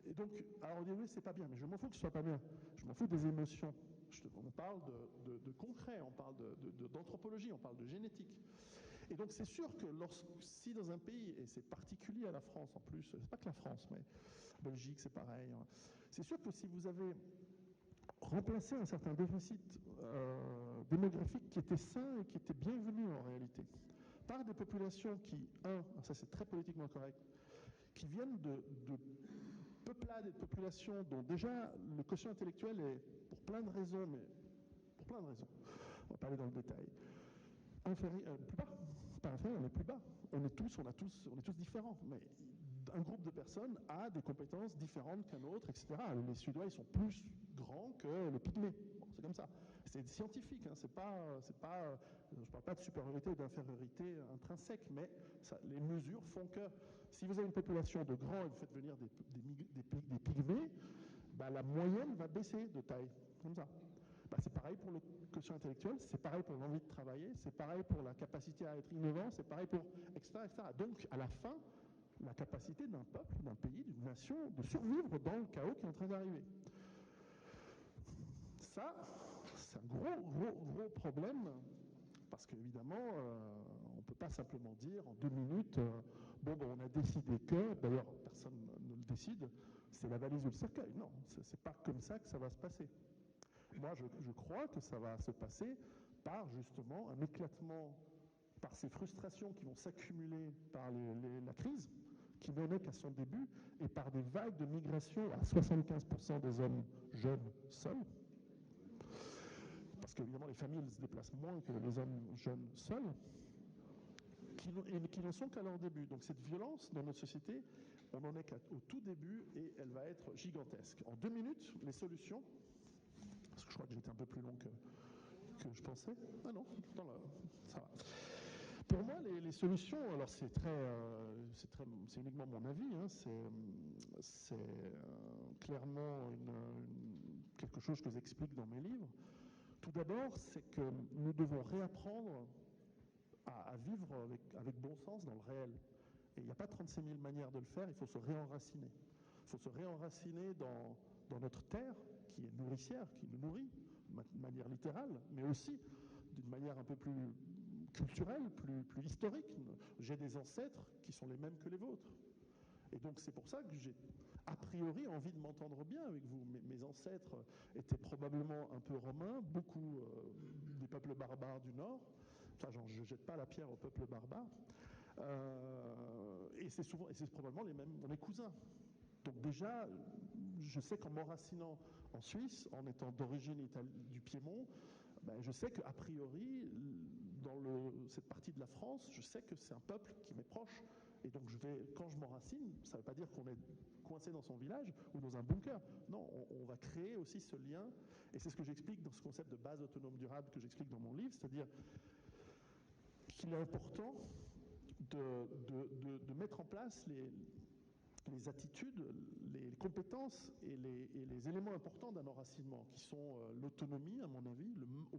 Et donc, alors on dit oui, c'est pas bien, mais je m'en fous que ce soit pas bien. Je m'en fous des émotions. On parle de concret, on parle d'anthropologie, on parle de génétique. Et donc c'est sûr que si dans un pays, et c'est particulier à la France en plus, c'est pas que la France, mais Belgique c'est pareil, hein, c'est sûr que si vous avez remplacer un certain déficit démographique qui était sain et qui était bienvenu en réalité, par des populations qui, ça c'est très politiquement correct, qui viennent de peuplades et de populations dont déjà le quotient intellectuel est, pour plein de raisons, on va pas aller dans le détail, plus bas, pas inférieur, on est plus bas. On est tous différents, mais un groupe de personnes a des compétences différentes qu'un autre, etc. Les Suédois, ils sont plus grands que le pygmée. Bon, c'est comme ça. C'est scientifique, hein, je ne parle pas de supériorité ou d'infériorité intrinsèque, mais les mesures font que si vous avez une population de grands et vous faites venir des pygmées, bah, la moyenne va baisser de taille, comme ça. Bah, c'est pareil pour le quotient intellectuel, c'est pareil pour l'envie de travailler, c'est pareil pour la capacité à être innovant, c'est pareil pour etc., etc. Donc, à la fin, la capacité d'un peuple, d'un pays, d'une nation de survivre dans le chaos qui est en train d'arriver. Ça, c'est un gros problème, parce qu'évidemment, on ne peut pas simplement dire en 2 minutes, bon, on a décidé que, d'ailleurs, personne ne le décide, c'est la valise ou le cercueil. Non, ce n'est pas comme ça que ça va se passer. Moi, je crois que ça va se passer par, justement, un éclatement, par ces frustrations qui vont s'accumuler par la crise, qui n'en est qu'à son début, et par des vagues de migration à 75% des hommes jeunes seuls, parce qu'évidemment les familles se déplacent moins que les hommes jeunes seuls, qui ne sont qu'à leur début. Donc cette violence dans notre société, on n'en est qu'au tout début et elle va être gigantesque. En 2 minutes, les solutions, parce que je crois que j'étais un peu plus long que je pensais. Ah non, ça va. Pour moi, les solutions, alors c'est uniquement mon avis, hein, c'est clairement quelque chose que j'explique dans mes livres. Tout d'abord, c'est que nous devons réapprendre à vivre avec bon sens dans le réel. Et il n'y a pas 36 000 manières de le faire, il faut se réenraciner. Il faut se réenraciner dans notre terre, qui est nourricière, qui nous nourrit, de manière littérale, mais aussi d'une manière un peu plus culturelle, plus historique. J'ai des ancêtres qui sont les mêmes que les vôtres. Et donc c'est pour ça que j'ai a priori envie de m'entendre bien avec vous. Mes ancêtres étaient probablement un peu romains, beaucoup des peuples barbares du Nord. Enfin, je ne jette pas la pierre aux peuples barbares. Et c'est probablement les mêmes, on est cousins. Donc déjà, je sais qu'en m'enracinant en Suisse, en étant d'origine du Piémont, ben je sais qu'a priori, dans cette partie de la France, je sais que c'est un peuple qui m'est proche. Et donc, quand je m'enracine, ça ne veut pas dire qu'on est coincé dans son village ou dans un bunker. Non, on va créer aussi ce lien. Et c'est ce que j'explique dans ce concept de base autonome durable que j'explique dans mon livre, c'est-à-dire qu'il est important de mettre en place les attitudes, les compétences et les éléments importants d'un enracinement, qui sont l'autonomie, à mon avis.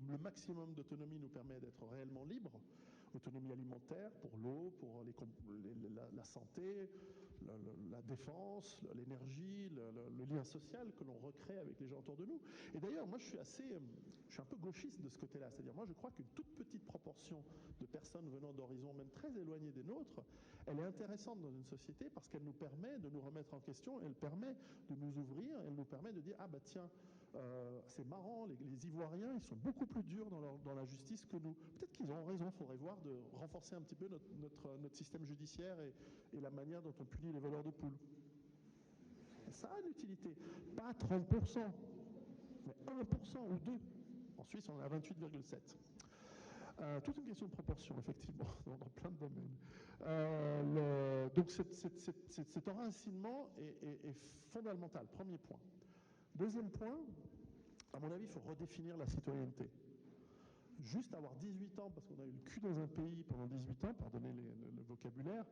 Le maximum d'autonomie nous permet d'être réellement libre. Autonomie alimentaire pour l'eau, pour la santé, la défense, l'énergie, le lien social que l'on recrée avec les gens autour de nous. Et d'ailleurs, moi, je suis un peu gauchiste de ce côté-là. C'est-à-dire, moi, je crois qu'une toute petite proportion de personnes venant d'horizons même très éloignés des nôtres, elle est intéressante dans une société parce qu'elle nous permet de nous remettre en question, elle permet de nous ouvrir, elle nous permet de dire, ah bah tiens, c'est marrant, les Ivoiriens, ils sont beaucoup plus durs dans la justice que nous. Peut-être qu'ils ont raison, il faudrait voir de renforcer un petit peu notre système judiciaire et la manière dont on punit les voleurs de poules. Ça a une utilité. Pas 30%, mais 1% ou 2%. En Suisse, on est à 28,7%. Toute une question de proportion, effectivement, dans plein de domaines. Donc cet enracinement est fondamental, premier point. Deuxième point, à mon avis, il faut redéfinir la citoyenneté. Juste avoir 18 ans, parce qu'on a eu le cul dans un pays pendant 18 ans, pardonnez le vocabulaire,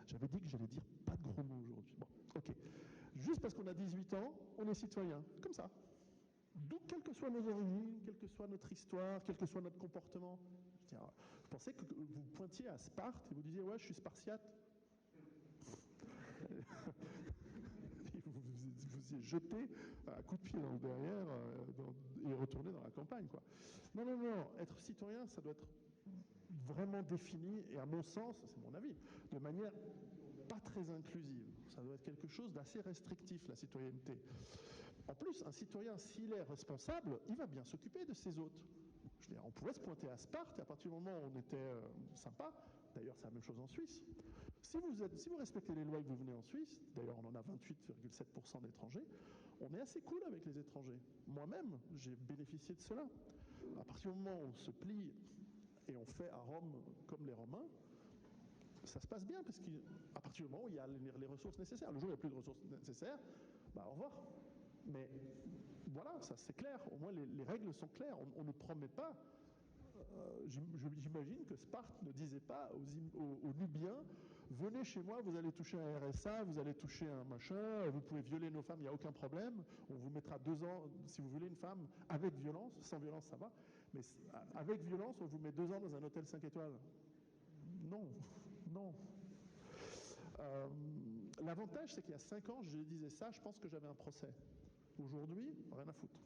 j'avais dit que j'allais dire pas de gros mots aujourd'hui. Bon, ok. Juste parce qu'on a 18 ans, on est citoyen, comme ça. D'où, quelles que soient nos origines, quelle que soit notre histoire, quel que soit notre comportement. Je pensais que vous pointiez à Sparte et vous disiez, ouais, je suis spartiate. Vous y jetez un coup de pied dans le derrière et retourner dans la campagne, quoi. Non, être citoyen, ça doit être vraiment défini, et à mon sens, c'est mon avis, de manière pas très inclusive. Ça doit être quelque chose d'assez restrictif, la citoyenneté. En plus, un citoyen, s'il est responsable, il va bien s'occuper de ses hôtes. Je veux dire, on pouvait se pointer à Sparte, et à partir du moment où on était sympa, d'ailleurs c'est la même chose en Suisse, si vous respectez les lois et que vous venez en Suisse, d'ailleurs on en a 28,7% d'étrangers, on est assez cool avec les étrangers. Moi-même, j'ai bénéficié de cela. À partir du moment où on se plie et on fait à Rome comme les Romains, ça se passe bien, parce qu'à partir du moment où il y a les ressources nécessaires, le jour où il n'y a plus de ressources nécessaires, bah au revoir. Mais voilà, ça c'est clair, au moins les règles sont claires, on ne promet pas. J'imagine que Sparte ne disait pas aux Nubiens, venez chez moi, vous allez toucher un RSA, vous allez toucher un machin, vous pouvez violer nos femmes, il n'y a aucun problème. On vous mettra 2 ans, si vous voulez une femme avec violence, sans violence ça va, mais avec violence, on vous met 2 ans dans un hôtel 5 étoiles. Non, non. L'avantage, c'est qu'il y a 5 ans, je disais ça, je pense que j'avais un procès. Aujourd'hui, rien à foutre.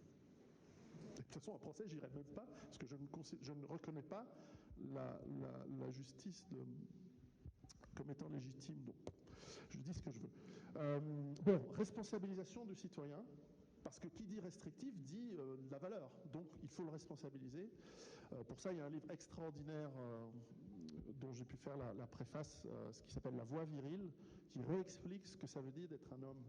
De toute façon, un procès, j'irai même pas, parce que je ne reconnais pas la justice comme étant légitime. Donc, je dis ce que je veux. Bon, responsabilisation du citoyen, parce que qui dit restrictif dit de la valeur. Donc, il faut le responsabiliser. Pour ça, il y a un livre extraordinaire dont j'ai pu faire la préface, ce qui s'appelle La Voix virile, qui réexplique ce que ça veut dire d'être un homme.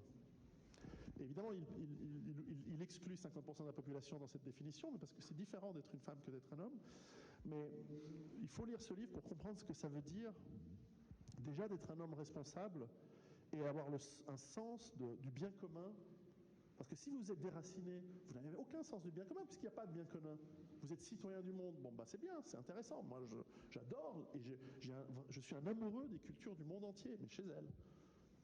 Évidemment, il exclut 50% de la population dans cette définition, mais parce que c'est différent d'être une femme que d'être un homme. Mais il faut lire ce livre pour comprendre ce que ça veut dire déjà d'être un homme responsable et avoir un sens du bien commun. Parce que si vous êtes déraciné, vous n'avez aucun sens du bien commun, puisqu'il n'y a pas de bien commun. Vous êtes citoyen du monde, bon bah c'est bien, c'est intéressant. Moi j'adore, et je suis un amoureux des cultures du monde entier, mais chez elle.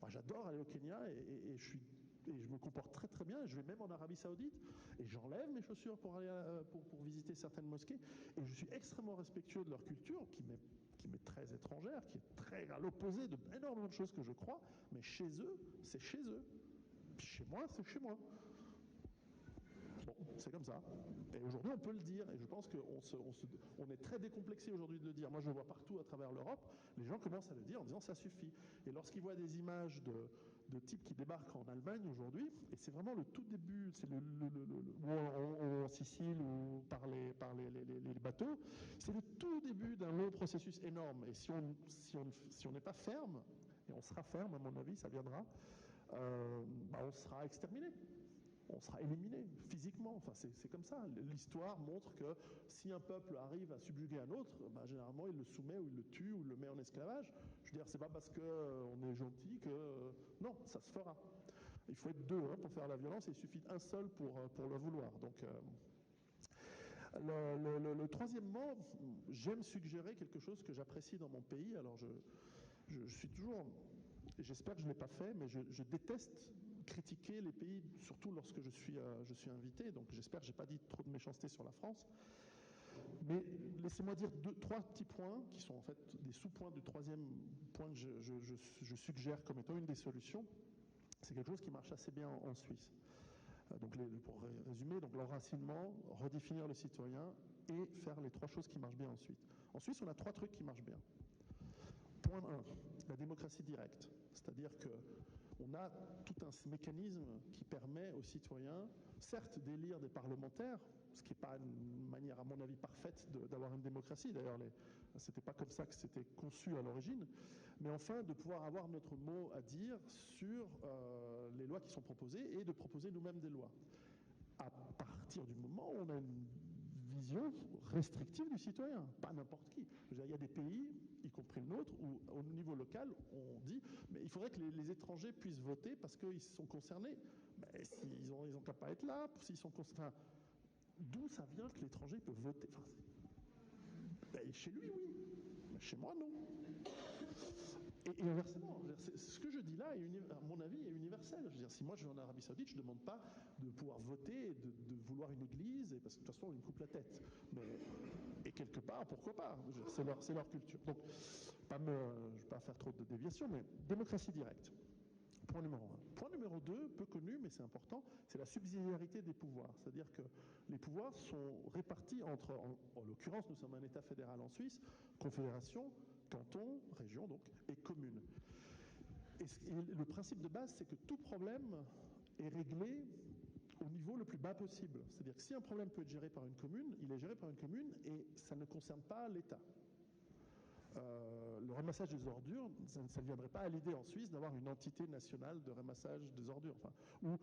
Moi j'adore aller au Kenya et je me comporte très très bien. Je vais même en Arabie Saoudite et j'enlève mes chaussures pour aller pour visiter certaines mosquées. Et je suis extrêmement respectueux de leur culture, qui m'est très étrangère, qui est très à l'opposé de énormément de choses que je crois. Mais chez eux, c'est chez eux. Chez moi, c'est chez moi. Bon, c'est comme ça. Et aujourd'hui, on peut le dire. Et je pense qu'on est très décomplexé aujourd'hui de le dire. Moi, je le vois partout à travers l'Europe. Les gens commencent à le dire en disant ça suffit. Et lorsqu'ils voient des images de types qui débarquent en Allemagne aujourd'hui, et c'est vraiment le tout début, c'est en Sicile ou par les bateaux, c'est le tout début d'un long processus énorme. Et si on n'est pas ferme, et on sera ferme, à mon avis, ça viendra, on sera exterminé. On sera éliminé physiquement. Enfin, c'est comme ça. L'histoire montre que si un peuple arrive à subjuguer un autre, généralement il le soumet ou il le tue ou il le met en esclavage. Je veux dire, c'est pas parce qu'on est gentil que non, ça se fera. Il faut être 2 pour faire la violence, et il suffit d'un seul pour le vouloir. Donc, troisièmement, j'aime suggérer quelque chose que j'apprécie dans mon pays. Alors, je suis toujours, j'espère que je ne l'ai pas fait, mais je déteste critiquer les pays, surtout lorsque je suis invité, donc j'espère que je n'ai pas dit trop de méchanceté sur la France. Mais laissez-moi dire 3 petits points qui sont en fait des sous-points du 3e point que je suggère comme étant une des solutions. C'est quelque chose qui marche assez bien en Suisse. Donc pour résumer, donc l'enracinement, redéfinir le citoyen et faire les 3 choses qui marchent bien ensuite. En Suisse, on a 3 trucs qui marchent bien. Point 1, la démocratie directe. C'est-à-dire qu'on a tout un mécanisme qui permet aux citoyens, certes, d'élire des parlementaires, ce qui n'est pas une manière, à mon avis, parfaite d'avoir une démocratie. D'ailleurs, ce n'était pas comme ça que c'était conçu à l'origine. Mais enfin, de pouvoir avoir notre mot à dire sur les lois qui sont proposées et de proposer nous-mêmes des lois. À partir du moment où on a une vision restrictive du citoyen, pas n'importe qui. Il y a des pays, y compris le nôtre, où au niveau local, on dit mais il faudrait que les étrangers puissent voter parce qu'ils sont concernés. Mais s'ils n'ont qu'à pas être là, s'ils sont concernés. Enfin, d'où ça vient que l'étranger peut voter? Chez lui, oui. Mais chez moi, non. Et inversement, ce que je dis là, à mon avis, est universel. Je veux dire, si moi je vais en Arabie Saoudite, je ne demande pas de pouvoir voter, de vouloir une église, parce que de toute façon, on me coupe la tête. Et quelque part, pourquoi pas? C'est leur culture. Donc, je ne vais pas faire trop de déviations, mais démocratie directe. Point numéro 1. Point numéro 2, peu connu, mais c'est important, c'est la subsidiarité des pouvoirs. C'est-à-dire que les pouvoirs sont répartis entre, en l'occurrence, nous sommes un État fédéral en Suisse, confédération, canton, région, donc, et commune. Et le principe de base, c'est que tout problème est réglé au niveau le plus bas possible. C'est-à-dire que si un problème peut être géré par une commune, il est géré par une commune et ça ne concerne pas l'État. Le ramassage des ordures, ça ne viendrait pas à l'idée en Suisse d'avoir une entité nationale de ramassage des ordures. Enfin,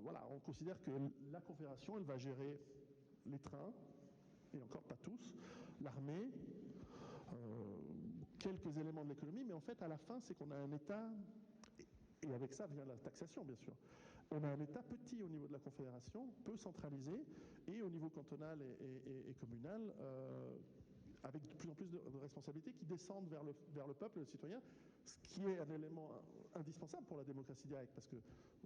voilà, on considère que la Confédération, elle va gérer les trains, et encore pas tous, l'armée, quelques éléments de l'économie, mais en fait, à la fin, c'est qu'on a un État, et avec ça vient la taxation, bien sûr. On a un État petit au niveau de la Confédération, peu centralisé, et au niveau cantonal et communal, avec de plus en plus de responsabilités qui descendent vers le peuple, le citoyen, ce qui est un élément indispensable pour la démocratie directe, parce que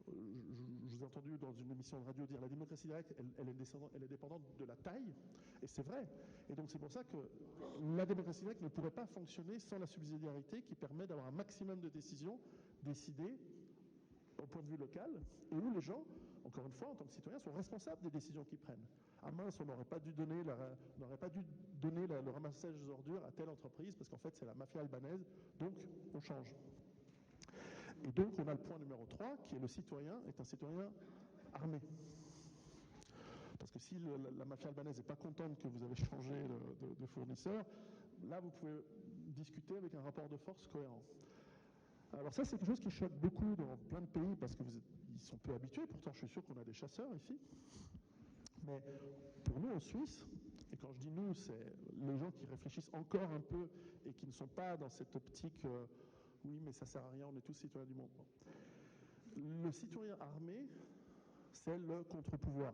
je vous ai entendu dans une émission de radio dire la démocratie directe, elle est dépendante de la taille, et c'est vrai. Et donc c'est pour ça que la démocratie directe ne pourrait pas fonctionner sans la subsidiarité qui permet d'avoir un maximum de décisions décidées au point de vue local, et où les gens, encore une fois, en tant que citoyens, sont responsables des décisions qu'ils prennent. Ah mince, on n'aurait pas dû donner le ramassage des ordures à telle entreprise, parce qu'en fait, c'est la mafia albanaise, donc on change. Et donc, on a le point numéro 3, qui est le citoyen est un citoyen armé. Parce que si la mafia albanaise n'est pas contente que vous avez changé de fournisseur, là, vous pouvez discuter avec un rapport de force cohérent. Alors ça, c'est quelque chose qui choque beaucoup dans plein de pays, parce qu'ils sont peu habitués. Pourtant, je suis sûr qu'on a des chasseurs ici. Mais pour nous, en Suisse, et quand je dis nous, c'est les gens qui réfléchissent encore un peu et qui ne sont pas dans cette optique oui, mais ça ne sert à rien, on est tous citoyens du monde. Le citoyen armé, c'est le contre-pouvoir.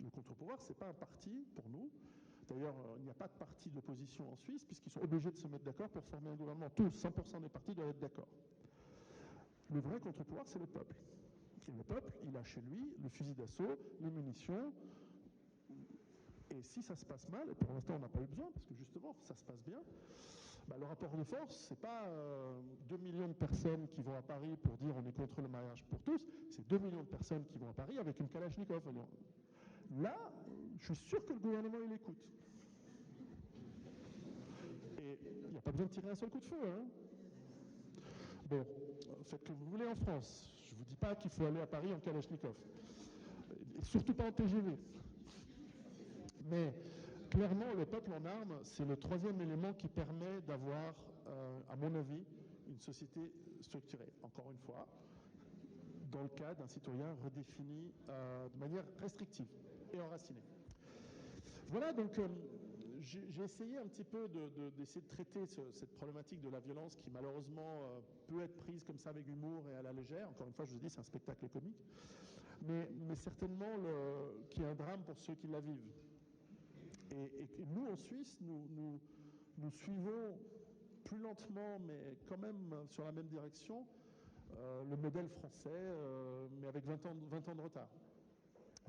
Le contre-pouvoir, ce n'est pas un parti pour nous. D'ailleurs, il n'y a pas de parti d'opposition en Suisse, puisqu'ils sont obligés de se mettre d'accord pour former un gouvernement. Tous, 100% des partis doivent être d'accord. Le vrai contre-pouvoir, c'est le peuple. Et le peuple, il a chez lui le fusil d'assaut, les munitions. Et si ça se passe mal, et pour l'instant on n'a pas eu besoin, parce que justement, ça se passe bien, bah, le rapport de force, c'est pas 2 millions de personnes qui vont à Paris pour dire on est contre le mariage pour tous, c'est 2 millions de personnes qui vont à Paris avec une Kalachnikov. Là, je suis sûr que le gouvernement, il écoute. Et il n'y a pas besoin de tirer un seul coup de feu. Hein. Bon, faites que vous voulez en France. Je ne vous dis pas qu'il faut aller à Paris en Kalachnikov. Et surtout pas en TGV. Mais clairement, le peuple en armes, c'est le troisième élément qui permet d'avoir, à mon avis, une société structurée. Encore une fois, dans le cas d'un citoyen redéfini de manière restrictive et enracinée. Voilà, donc j'ai essayé un petit peu d'essayer de traiter cette problématique de la violence qui malheureusement peut être prise comme ça avec humour et à la légère. Encore une fois, je vous dis, c'est un spectacle comique. Mais certainement qui est un drame pour ceux qui la vivent. Et nous, en Suisse, nous suivons plus lentement, mais quand même sur la même direction, le modèle français, mais avec 20 ans de retard.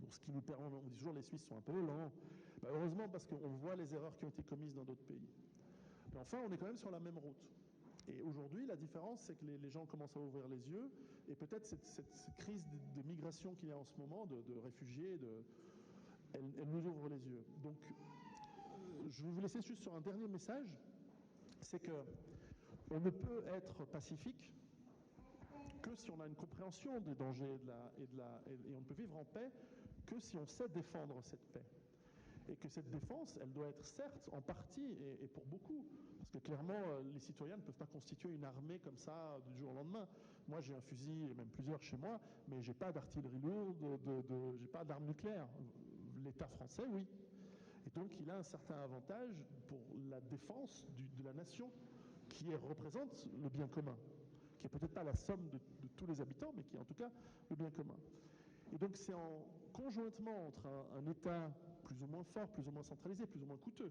Donc, ce qui nous permet, on dit toujours les Suisses sont un peu lents. Bah, heureusement, parce qu'on voit les erreurs qui ont été commises dans d'autres pays. Mais enfin, on est quand même sur la même route. Et aujourd'hui, la différence, c'est que les gens commencent à ouvrir les yeux, et peut-être cette crise de migration qu'il y a en ce moment, de réfugiés, elle nous ouvre les yeux. Donc, je vais vous laisser juste sur un dernier message, c'est que on ne peut être pacifique que si on a une compréhension des dangers et on ne peut vivre en paix que si on sait défendre cette paix. Et que cette défense, elle doit être certes en partie, et pour beaucoup, parce que clairement, les citoyens ne peuvent pas constituer une armée comme ça du jour au lendemain. Moi, j'ai un fusil, et même plusieurs chez moi, mais j'ai pas d'artillerie lourde, j'ai pas d'armes nucléaires. L'État français, oui. Et donc, il a un certain avantage pour la défense de la nation, qui représente le bien commun, qui n'est peut-être pas la somme de tous les habitants, mais qui est en tout cas le bien commun. Et donc, c'est conjointement entre un État plus ou moins fort, plus ou moins centralisé, plus ou moins coûteux,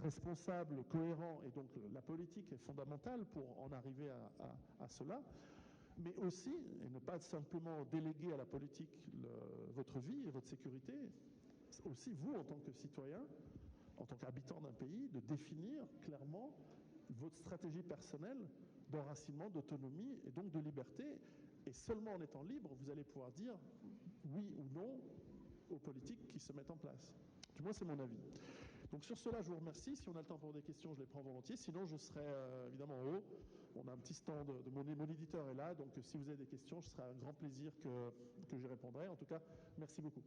responsable, cohérent, et donc la politique est fondamentale pour en arriver à cela, mais aussi, et ne pas simplement déléguer à la politique votre vie et votre sécurité, aussi vous, en tant que citoyen, en tant qu'habitant d'un pays, de définir clairement votre stratégie personnelle d'enracinement, d'autonomie et donc de liberté. Et seulement en étant libre, vous allez pouvoir dire oui ou non aux politiques qui se mettent en place. Du moins, c'est mon avis. Donc sur cela, je vous remercie. Si on a le temps pour des questions, je les prends volontiers. Sinon, je serai évidemment en haut. On a un petit stand, mon éditeur est là. Donc si vous avez des questions, ce sera un grand plaisir que j'y répondrai. En tout cas, merci beaucoup.